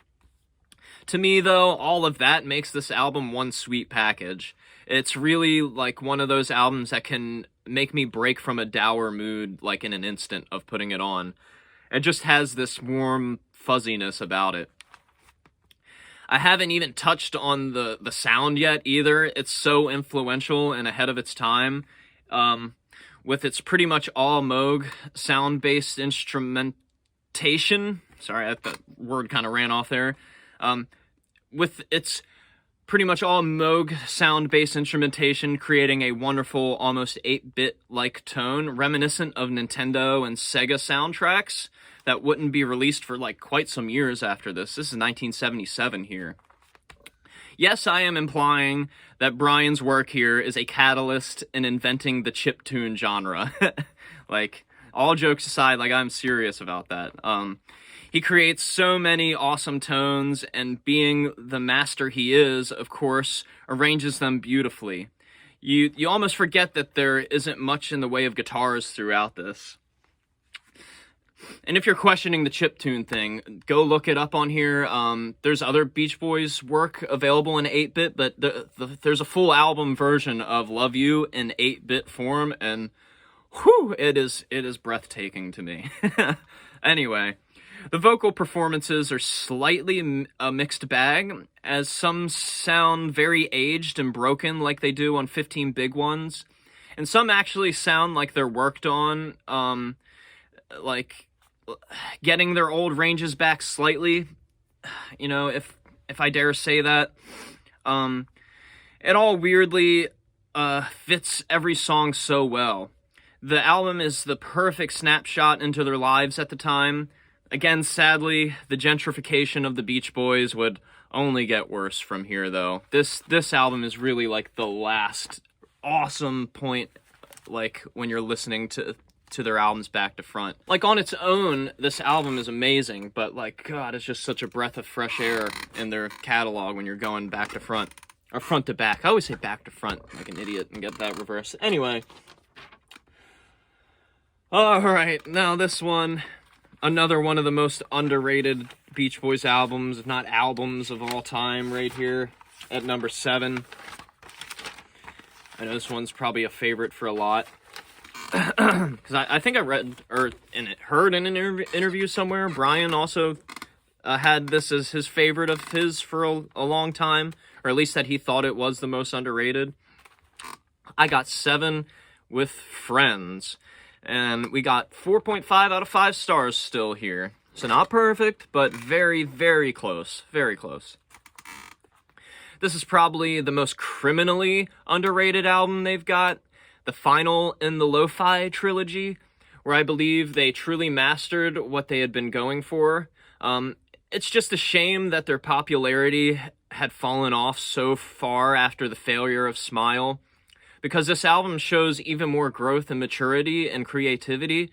To me, though, all of that makes this album one sweet package. It's really like one of those albums that can make me break from a dour mood, like in an instant of putting it on. It just has this warm fuzziness about it. I haven't even touched on the sound yet either. It's so influential and ahead of its time. With its pretty much all Moog sound-based instrumentation. Sorry, that word kind of ran off there. With its pretty much all Moog sound-based instrumentation creating a wonderful, almost 8-bit-like tone, reminiscent of Nintendo and Sega soundtracks that wouldn't be released for, like, quite some years after this. This is 1977 here. Yes, I am implying that Brian's work here is a catalyst in inventing the chiptune genre. Like, all jokes aside, like, I'm serious about that. He creates so many awesome tones, and being the master he is, of course, arranges them beautifully. You almost forget that there isn't much in the way of guitars throughout this. And if you're questioning the chiptune thing, go look it up on here. There's other Beach Boys work available in 8-bit, but there's a full album version of Love You in 8-bit form, and whew, it is breathtaking to me. Anyway, the vocal performances are slightly a mixed bag, as some sound very aged and broken like they do on 15 Big Ones, and some actually sound like they're worked on, like getting their old ranges back slightly, you know, if I dare say that. It all weirdly fits every song so well. The album is the perfect snapshot into their lives at the time. Again, sadly, the gentrification of the Beach Boys would only get worse from here, though. This album is really like the last awesome point, like when you're listening to their albums back to front. Like, on its own, this album is amazing, but, like, God, it's just such a breath of fresh air in their catalog when you're going back to front. Or front to back. I always say back to front, like an idiot, and get that reversed. Anyway. Alright, now this one, Another one of the most underrated Beach Boys albums, if not albums of all time, right here at number 7. I know this one's probably a favorite for a lot. Because I think I read, or heard in an interview somewhere, Brian also had this as his favorite of his for a long time, or at least that he thought it was the most underrated. I got 7 with Friends, and we got 4.5 out of 5 stars still here. So not perfect, but very, very close. Very close. This is probably the most criminally underrated album they've got. The final in the Lo-Fi trilogy, where I believe they truly mastered what they had been going for. It's just a shame that their popularity had fallen off so far after the failure of Smile, because this album shows even more growth and maturity and creativity.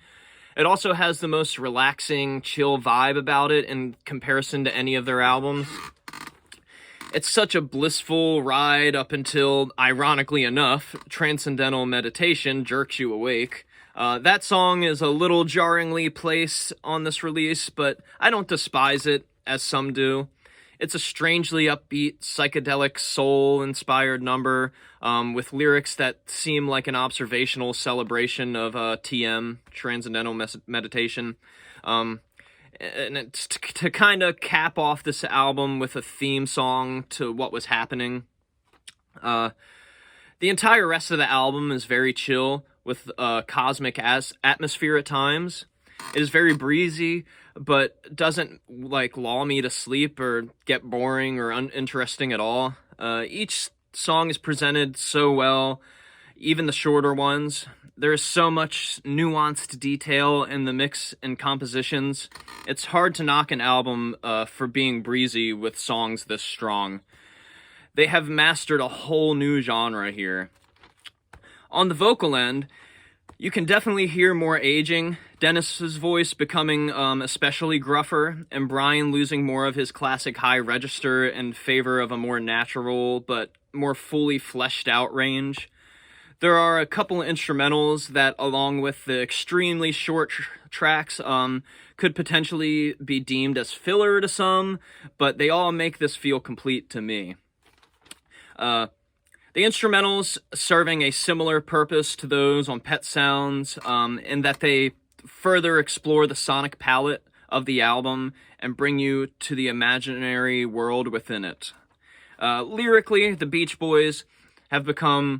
It also has the most relaxing, chill vibe about it in comparison to any of their albums. It's such a blissful ride up until, ironically enough, Transcendental Meditation jerks you awake. That song is a little jarringly placed on this release, but I don't despise it, as some do. It's a strangely upbeat, psychedelic, soul-inspired number, with lyrics that seem like an observational celebration of TM, Transcendental Meditation. And it's to kind of cap off this album with a theme song to what was happening. The entire rest of the album is very chill, with cosmic atmosphere at times. It is very breezy, but doesn't lull me to sleep or get boring or uninteresting at all. Each song is presented so well, even the shorter ones. There is so much nuanced detail in the mix and compositions. It's hard to knock an album for being breezy with songs this strong. They have mastered a whole new genre here. On the vocal end, you can definitely hear more aging, Dennis's voice becoming especially gruffer, and Brian losing more of his classic high register in favor of a more natural but more fully fleshed out range. There are a couple of instrumentals that, along with the extremely short tracks, could potentially be deemed as filler to some, but they all make this feel complete to me. The instrumentals serving a similar purpose to those on Pet Sounds, in that they further explore the sonic palette of the album and bring you to the imaginary world within it. Lyrically, the Beach Boys have become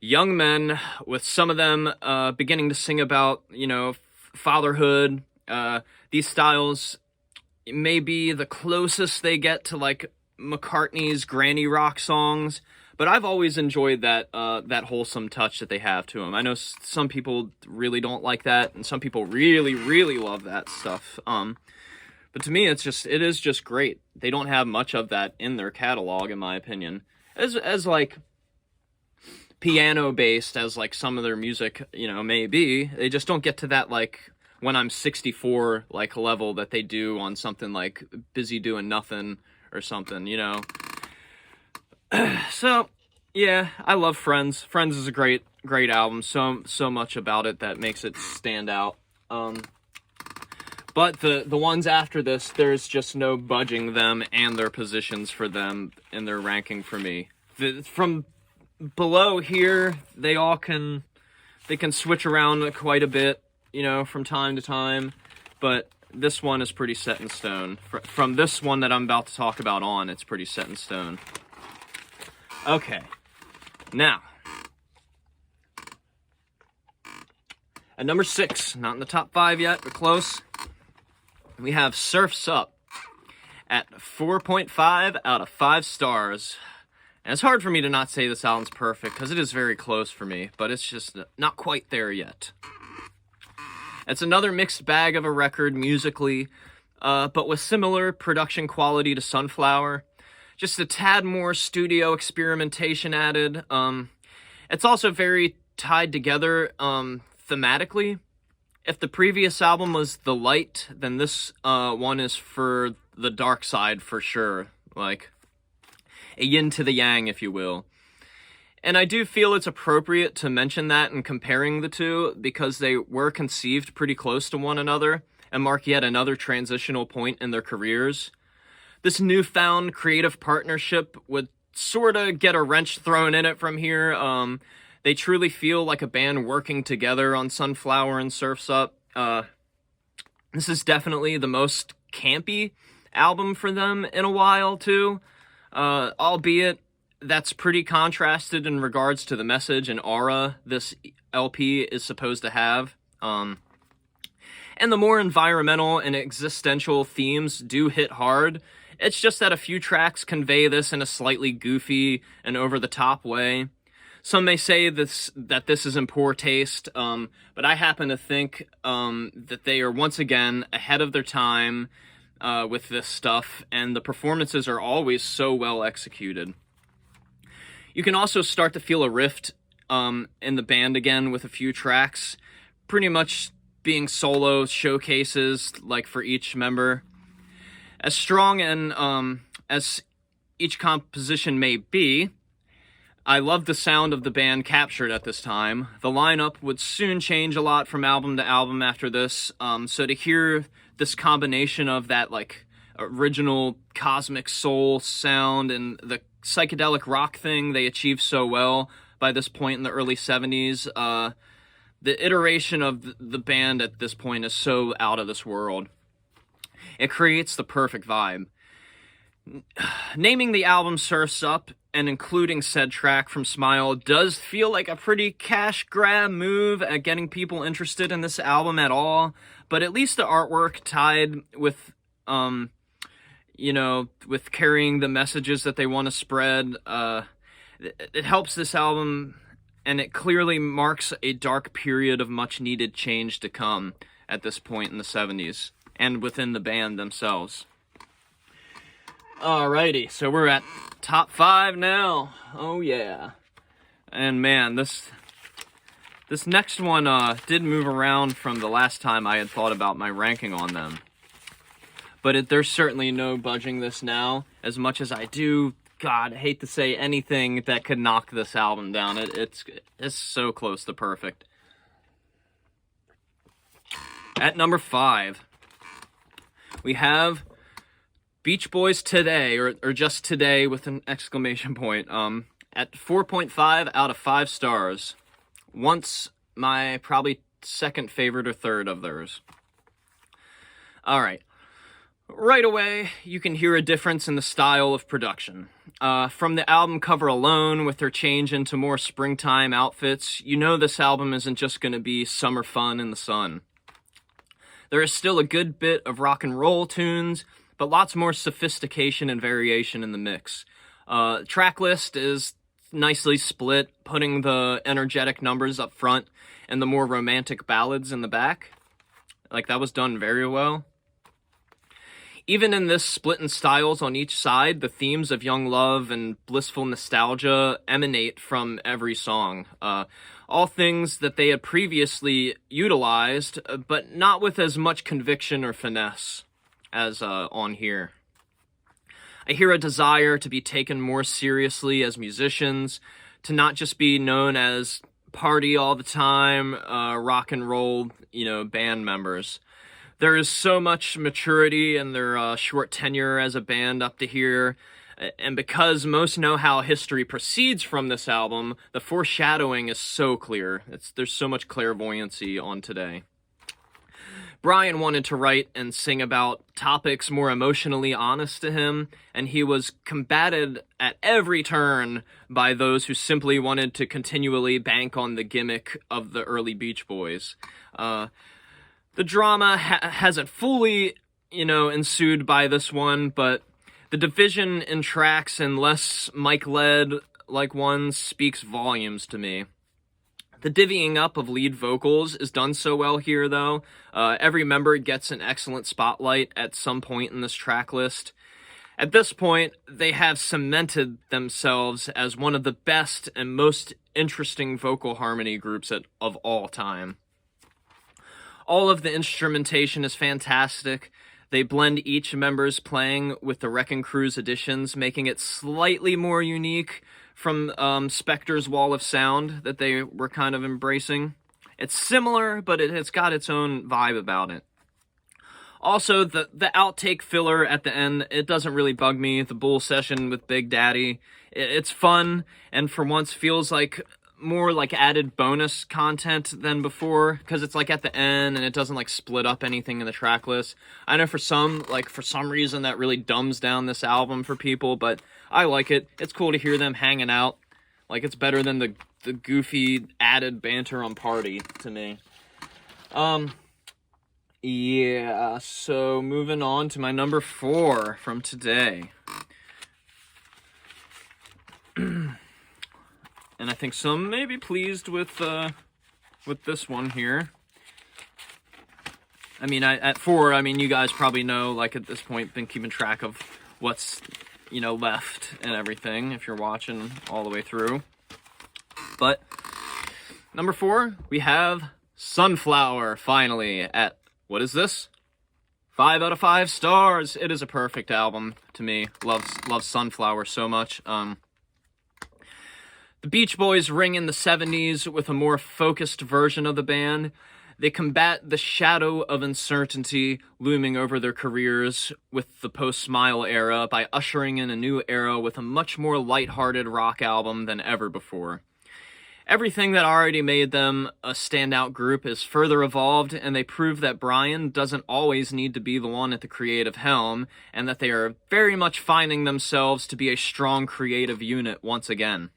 young men, with some of them beginning to sing about, fatherhood. These styles may be the closest they get to McCartney's granny rock songs, but I've always enjoyed that wholesome touch that they have to them. I know some people really don't like that, and some people really, really love that stuff. But to me, it is just great. They don't have much of that in their catalog, in my opinion. As piano based as some of their music may be, they just don't get to that When I'm 64 level that they do on something like Busy Doing Nothing or something. So yeah, I love Friends. Friends is a great album. So much about it that makes it stand out. But the ones after this, there's just no budging them and their positions for them in their ranking for me. From below here, they can switch around quite a bit, from time to time, but this one is pretty set in stone. From this one that I'm about to talk about on, it's pretty set in stone. Okay, now, at number 6, not in the top 5 yet, but close, we have Surf's Up at 4.5 out of 5 stars. And it's hard for me to not say this album's perfect, because it is very close for me, but it's just not quite there yet. It's another mixed bag of a record musically, but with similar production quality to Sunflower. Just a tad more studio experimentation added. It's also very tied together thematically. If the previous album was the light, then this one is for the dark side for sure. A yin to the yang, if you will. And I do feel it's appropriate to mention that in comparing the two, because they were conceived pretty close to one another, and mark yet another transitional point in their careers. This newfound creative partnership would sort of get a wrench thrown in it from here. They truly feel like a band working together on Sunflower and Surf's Up. This is definitely the most campy album for them in a while, too. Albeit that's pretty contrasted in regards to the message and aura this LP is supposed to have. And the more environmental and existential themes do hit hard. It's just that a few tracks convey this in a slightly goofy and over-the-top way. Some may say that this is in poor taste, but I happen to think that they are once again ahead of their time with this stuff, and the performances are always so well executed. You can also start to feel a rift in the band again with a few tracks, pretty much being solo showcases like for each member. As strong and as each composition may be, I love the sound of the band captured at this time. The lineup would soon change a lot from album to album after this, so to hear this combination of that like original cosmic soul sound and the psychedelic rock thing they achieved so well by this point in the early 70s, the iteration of the band at this point is so out of this world. It creates the perfect vibe. Naming the album Surf's Up and including said track from Smile does feel like a pretty cash grab move at getting people interested in this album at all, but at least the artwork tied with, with carrying the messages that they want to spread, it helps this album, and it clearly marks a dark period of much needed change to come at this point in the 70s, and within the band themselves. Alrighty, so we're at top 5 now. Oh yeah. And man, this next one did move around from the last time I had thought about my ranking on them. But there's certainly no budging this now. As much as I do, God, I hate to say anything that could knock this album down. It's so close to perfect. At number 5, we have Beach Boys Today, or just Today with an exclamation point, at 4.5 out of 5 stars. Once my probably second favorite or third of theirs. Alright. Right away, you can hear a difference in the style of production. From the album cover alone, with their change into more springtime outfits, you know this album isn't just going to be summer fun in the sun. There is still a good bit of rock and roll tunes, but lots more sophistication and variation in the mix. Track list is nicely split, putting the energetic numbers up front and the more romantic ballads in the back. Like, that was done very well. Even in this split in styles on each side, the themes of young love and blissful nostalgia emanate from every song. All things that they had previously utilized, but not with as much conviction or finesse as on here. I hear a desire to be taken more seriously as musicians, to not just be known as party all the time, rock and roll, band members. There is so much maturity in their short tenure as a band up to here, and because most know how history proceeds from this album, the foreshadowing is so clear. There's so much clairvoyancy on Today. Brian wanted to write and sing about topics more emotionally honest to him, and he was combated at every turn by those who simply wanted to continually bank on the gimmick of the early Beach Boys. The drama hasn't fully, ensued by this one, but the division in tracks and less Mike-led like ones speaks volumes to me. The divvying up of lead vocals is done so well here, though. Every member gets an excellent spotlight at some point in this track list. At this point, they have cemented themselves as one of the best and most interesting vocal harmony groups of all time. All of the instrumentation is fantastic. They blend each member's playing with the Wrecking Crew's additions, making it slightly more unique from Spector's Wall of Sound that they were kind of embracing. It's similar, but it's got its own vibe about it. Also, the outtake filler at the end, it doesn't really bug me. The Bull session with Big Daddy, it's fun, and for once feels like more like added bonus content than before, because it's like at the end and it doesn't like split up anything in the track list. I know for some reason that really dumbs down this album for people, but I like it. It's cool to hear them hanging out. Like, it's better than the goofy added banter on Party to me. Yeah, so moving on to my number 4 from today. And I think some may be pleased with this one here. I mean, at 4, I mean, you guys probably know, like, at this point, been keeping track of what's, left and everything, if you're watching all the way through. But, number 4, we have Sunflower, finally, at, what is this? 5 out of 5 stars! It is a perfect album to me. Love Sunflower so much. The Beach Boys ring in the 70s with a more focused version of the band. They combat the shadow of uncertainty looming over their careers with the post-Smile era by ushering in a new era with a much more lighthearted rock album than ever before. Everything that already made them a standout group is further evolved, and they prove that Brian doesn't always need to be the one at the creative helm, and that they are very much finding themselves to be a strong creative unit once again.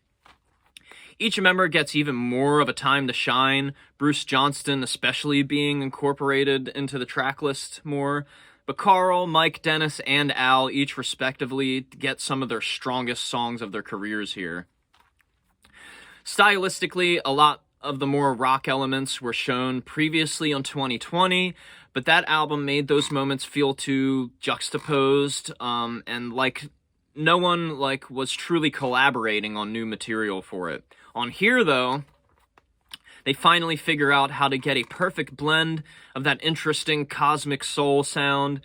Each member gets even more of a time to shine, Bruce Johnston especially being incorporated into the track list more, but Carl, Mike, Dennis, and Al each respectively get some of their strongest songs of their careers here. Stylistically, a lot of the more rock elements were shown previously on 2020, but that album made those moments feel too juxtaposed, and like no one was truly collaborating on new material for it. On here, though, they finally figure out how to get a perfect blend of that interesting cosmic soul sound,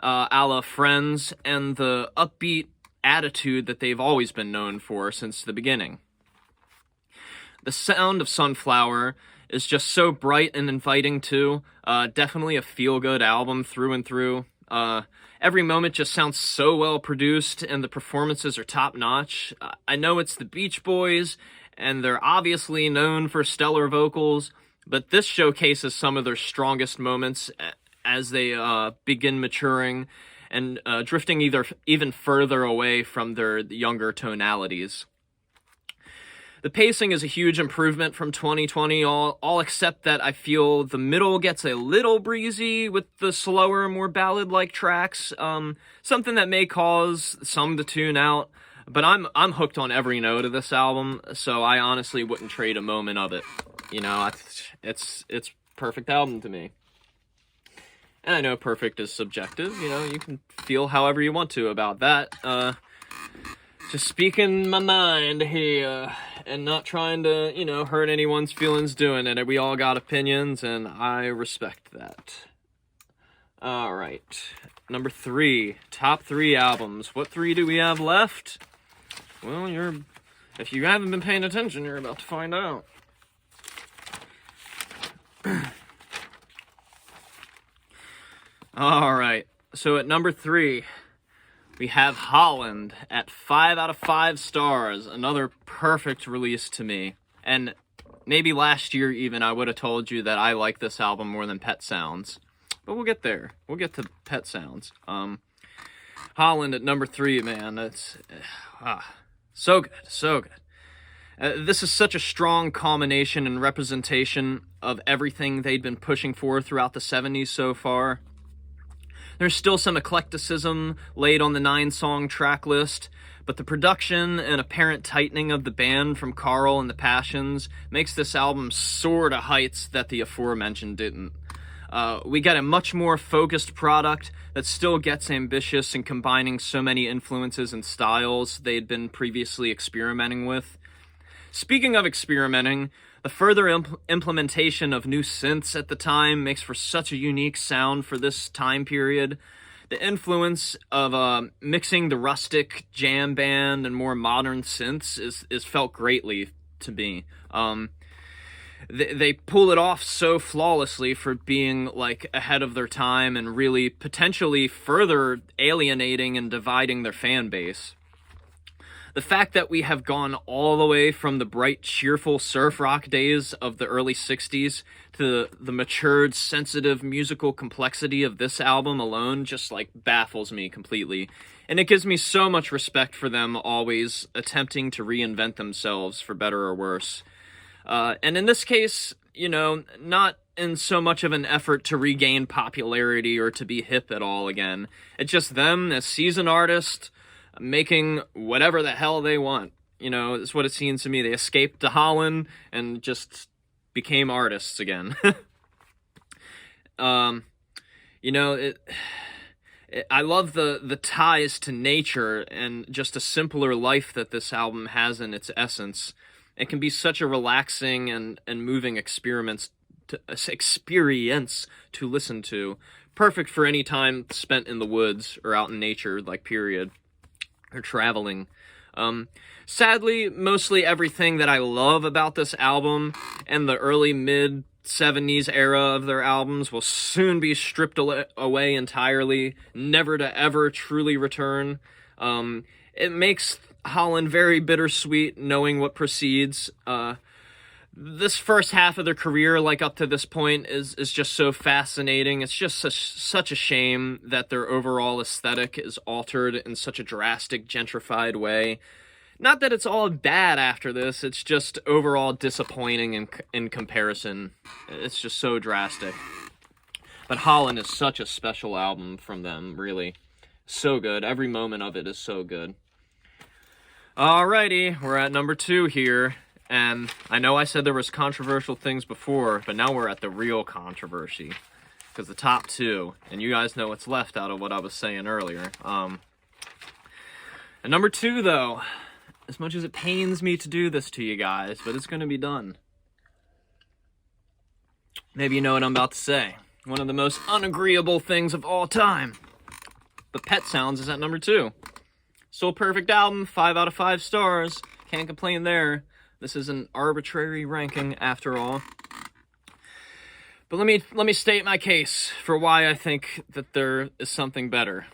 a la Friends, and the upbeat attitude that they've always been known for since the beginning. The sound of Sunflower is just so bright and inviting, too. Definitely a feel-good album through and through. Every moment just sounds so well produced, and the performances are top-notch. I know it's the Beach Boys, and they're obviously known for stellar vocals, but this showcases some of their strongest moments as they begin maturing and drifting even further away from their younger tonalities. The pacing is a huge improvement from 2020, all except that I feel the middle gets a little breezy with the slower, more ballad-like tracks, something that may cause some to tune out. But I'm hooked on every note of this album, so I honestly wouldn't trade a moment of it. It's perfect album to me. And I know perfect is subjective, you can feel however you want to about that. Just speaking my mind here, and not trying to, hurt anyone's feelings doing it. We all got opinions, and I respect that. Alright, number 3, top 3 albums. What 3 do we have left? Well, if you haven't been paying attention, you're about to find out. Alright, so at number 3, we have Holland at 5 out of 5 stars. Another perfect release to me. And maybe last year even I would have told you that I like this album more than Pet Sounds. But we'll get there. We'll get to Pet Sounds. Holland at number 3, man. That's so good, so good. This is such a strong culmination and representation of everything they'd been pushing for throughout the 70s so far. There's still some eclecticism laid on the 9-song track list, but the production and apparent tightening of the band from Carl and the Passions makes this album soar to heights that the aforementioned didn't. We get a much more focused product that still gets ambitious in combining so many influences and styles they'd been previously experimenting with. Speaking of experimenting, the further implementation of new synths at the time makes for such a unique sound for this time period. The influence of mixing the rustic jam band and more modern synths is felt greatly to me. they pull it off so flawlessly for being like ahead of their time and really potentially further alienating and dividing their fan base. The fact that we have gone all the way from the bright, cheerful surf rock days of the early 60s to the matured, sensitive musical complexity of this album alone just like baffles me completely. And it gives me so much respect for them always attempting to reinvent themselves for better or worse. And in this case, you know, not in so much of an effort to regain popularity or to be hip at all again. It's just them as seasoned artists making whatever the hell they want. You know, it's what it seems to me. They escaped to Holland and just became artists again. You know, I love the ties to nature and just a simpler life that this album has in its essence. It can be such a relaxing and moving experience to listen to. Perfect for any time spent in the woods or out in nature, like, period. Or traveling. Sadly, mostly everything that I love about this album and the early mid-70s era of their albums will soon be stripped away entirely, never to ever truly return. It makes Holland very bittersweet knowing what precedes. This first half of their career, like up to this point, is just so fascinating. It's just such a shame that their overall aesthetic is altered in such a drastic, gentrified way. Not that it's all bad after this, it's just overall disappointing in comparison. It's just so drastic. But Holland is such a special album from them, really. So good. Every moment of it is so good. Alrighty, we're at number 2 here. And I know I said there was controversial things before, but now we're at the real controversy. Because the top 2, and you guys know what's left out of what I was saying earlier. And number 2, though, as much as it pains me to do this to you guys, but it's going to be done. Maybe you know what I'm about to say. One of the most unagreeable things of all time. But Pet Sounds is at number 2. Still a perfect album, 5 out of 5 stars. Can't complain there. This is an arbitrary ranking, after all. But let me state my case for why I think that there is something better.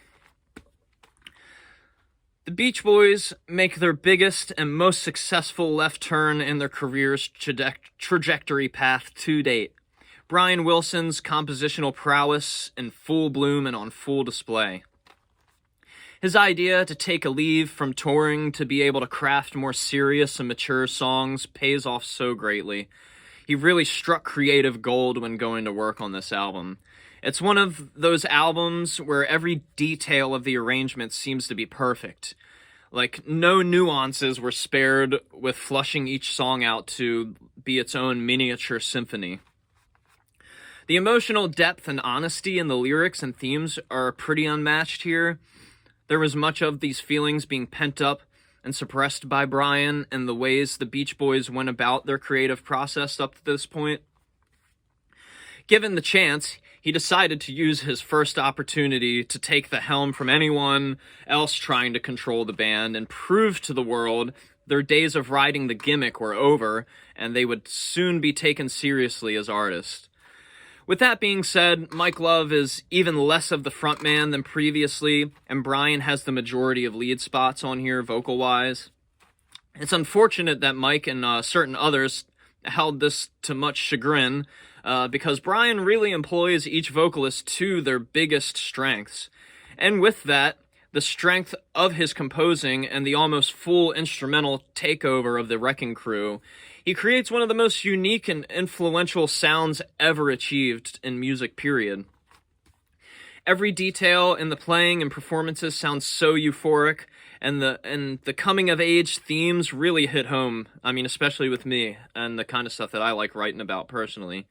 The Beach Boys make their biggest and most successful left turn in their career's trajectory path to date. Brian Wilson's compositional prowess in full bloom and on full display. His idea to take a leave from touring to be able to craft more serious and mature songs pays off so greatly. He really struck creative gold when going to work on this album. It's one of those albums where every detail of the arrangement seems to be perfect. Like, no nuances were spared with flushing each song out to be its own miniature symphony. The emotional depth and honesty in the lyrics and themes are pretty unmatched here. There was much of these feelings being pent up and suppressed by Brian and the ways the Beach Boys went about their creative process up to this point. Given the chance, he decided to use his first opportunity to take the helm from anyone else trying to control the band and prove to the world their days of riding the gimmick were over and they would soon be taken seriously as artists. With that being said, Mike Love is even less of the frontman than previously, and Brian has the majority of lead spots on here, vocal-wise. It's unfortunate that Mike and certain others held this to much chagrin, because Brian really employs each vocalist to their biggest strengths. And with that, the strength of his composing and the almost full instrumental takeover of the Wrecking Crew, he creates one of the most unique and influential sounds ever achieved in music, period. Every detail in the playing and performances sounds so euphoric, and the coming-of-age themes really hit home. I mean, especially with me, and the kind of stuff that I like writing about personally.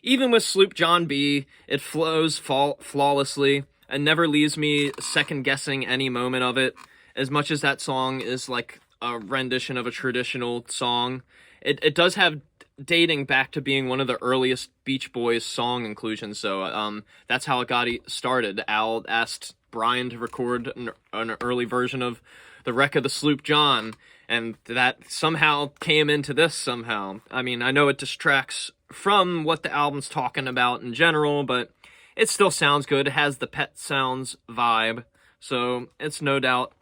Even with Sloop John B., it flows flawlessly, and never leaves me second-guessing any moment of it, as much as that song is like a rendition of a traditional song. It does have dating back to being one of the earliest Beach Boys song inclusions, so that's how it got started. Al asked Brian to record an early version of The Wreck of the Sloop John, And that somehow came into this somehow. I mean, I know it distracts from what the album's talking about in general, but it still sounds good. It has the Pet Sounds vibe, so it's no doubt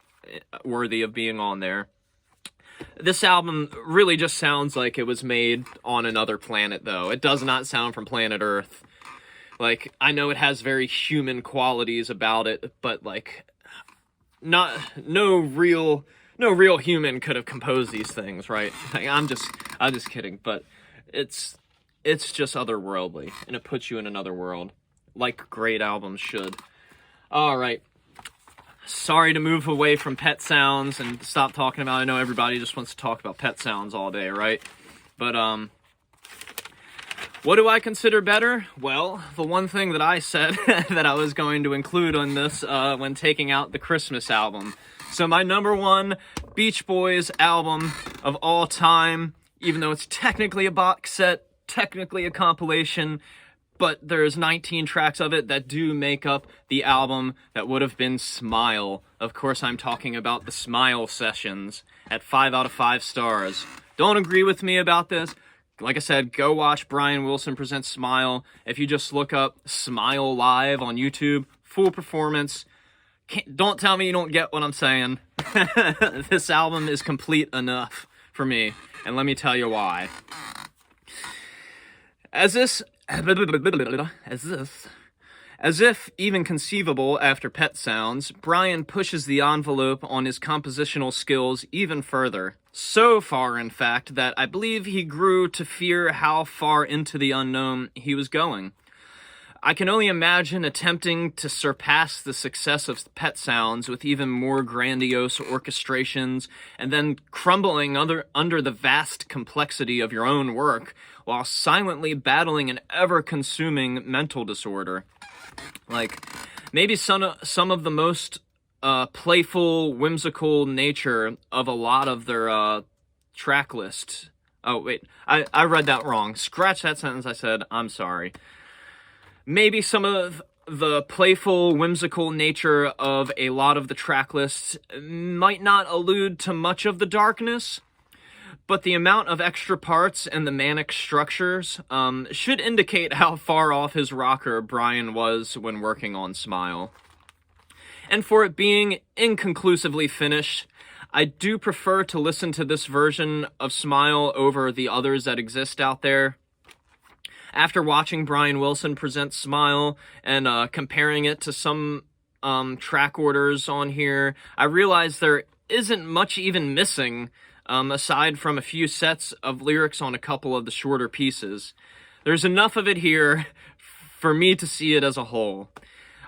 worthy of being on there. This album really just sounds like it was made on another planet, though. It does not sound from planet Earth. Like, I know it has very human qualities about it, but, like, no real human could have composed these things, right? Like, I'm just kidding, but it's just otherworldly, and it puts you in another world, like great albums should. All right. Sorry to move away from Pet Sounds and stop talking about it. I know everybody just wants to talk about Pet Sounds all day, right? But, what do I consider better? Well, the one thing that I said that I was going to include on this when taking out the Christmas album. So my number one Beach Boys album of all time, even though it's technically a box set, technically a compilation, but there's 19 tracks of it that do make up the album that would have been Smile. Of course, I'm talking about the Smile Sessions at 5 out of 5 stars. Don't agree with me about this? Like I said, go watch Brian Wilson present Smile. If you just look up Smile Live on YouTube, full performance. Don't tell me you don't get what I'm saying. This album is complete enough for me, and let me tell you why. As if even conceivable after Pet Sounds, Brian pushes the envelope on his compositional skills even further. So far, in fact, that I believe he grew to fear how far into the unknown he was going. I can only imagine attempting to surpass the success of Pet Sounds with even more grandiose orchestrations, and then crumbling under the vast complexity of your own work, while silently battling an ever-consuming mental disorder. Like, maybe some of the most playful, whimsical nature of a lot of their track list. Oh, wait, I read that wrong. Scratch that sentence I said. I'm sorry. Maybe some of the playful, whimsical nature of a lot of the track lists might not allude to much of the darkness, but the amount of extra parts and the manic structures should indicate how far off his rocker Brian was when working on Smile. And for it being inconclusively finished, I do prefer to listen to this version of Smile over the others that exist out there. After watching Brian Wilson present Smile and comparing it to some track orders on here, I realized there isn't much even missing, aside from a few sets of lyrics on a couple of the shorter pieces. There's enough of it here for me to see it as a whole.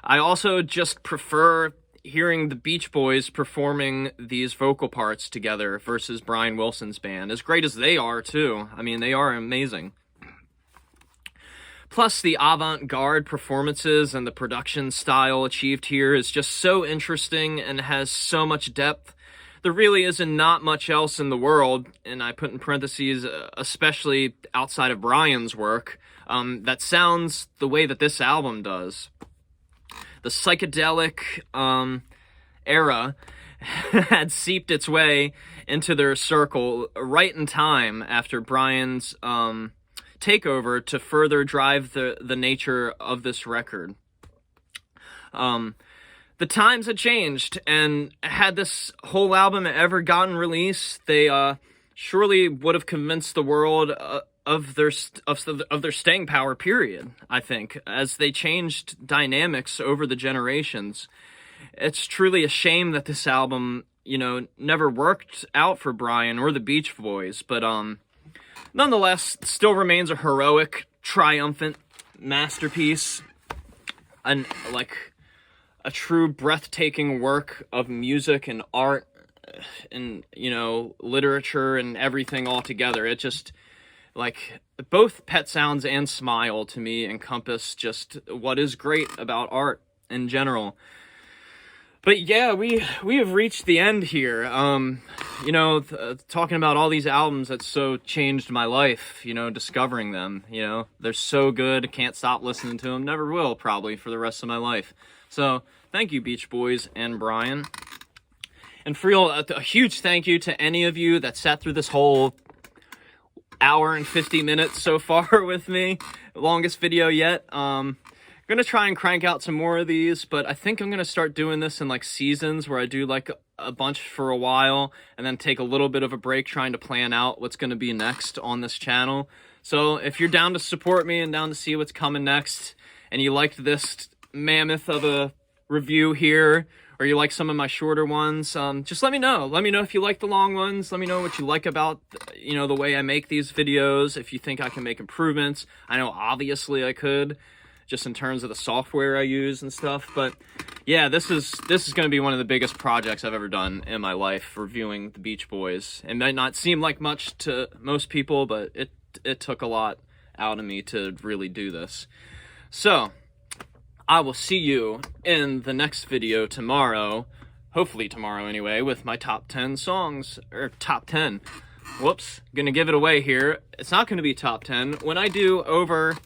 I also just prefer hearing the Beach Boys performing these vocal parts together versus Brian Wilson's band, as great as they are, too. I mean, they are amazing. Plus, the avant-garde performances and the production style achieved here is just so interesting and has so much depth. There really isn't not much else in the world, and I put in parentheses, especially outside of Brian's work, that sounds the way that this album does. The psychedelic era had seeped its way into their circle right in time after Brian's takeover to further drive the nature of this record. The times had changed, and had this whole album ever gotten released, they surely would have convinced the world of their staying power, period, I think, as they changed dynamics over the generations. It's truly a shame that this album, never worked out for Brian or the Beach Boys, but nonetheless, still remains a heroic, triumphant masterpiece, and a true breathtaking work of music and art and, literature and everything all together. It just, both Pet Sounds and Smile, to me, encompass just what is great about art in general. But yeah, we have reached the end here. Talking about all these albums that so changed my life, discovering them, they're so good, can't stop listening to them, never will probably for the rest of my life. So, thank you, Beach Boys and Brian. And for real, a huge thank you to any of you that sat through this whole hour and 50 minutes so far with me. Longest video yet. I'm gonna try and crank out some more of these, but I think I'm gonna start doing this in like seasons where I do like a bunch for a while and then take a little bit of a break trying to plan out what's gonna be next on this channel. So if you're down to support me and down to see what's coming next, and you liked this mammoth of a review here, or you like some of my shorter ones, just let me know. Let me know if you like the long ones. Let me know what you like about, you know, the way I make these videos. If you think I can make improvements. I know obviously I could, just in terms of the software I use and stuff. But yeah, this is going to be one of the biggest projects I've ever done in my life, reviewing the Beach Boys. It might not seem like much to most people, but it took a lot out of me to really do this. So I will see you in the next video tomorrow, hopefully tomorrow anyway, with my top 10 songs, or top 10. Whoops, gonna give it away here. It's not gonna be top 10. When I do over,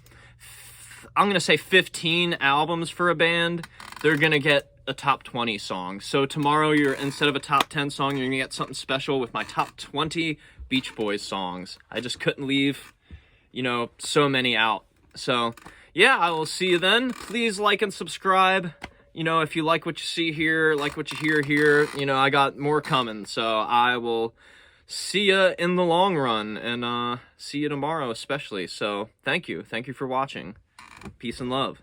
I'm gonna say 15 albums for a band, they're gonna get a top 20 song. So tomorrow, instead of a top 10 song, you're gonna get something special with my top 20 Beach Boys songs. I just couldn't leave, you know, so many out. So yeah, I will see you then. Please like and subscribe. You know, if you like what you see here, like what you hear here, you know, I got more coming. So I will see you in the long run, and see you tomorrow especially. So thank you. Thank you for watching. Peace and love.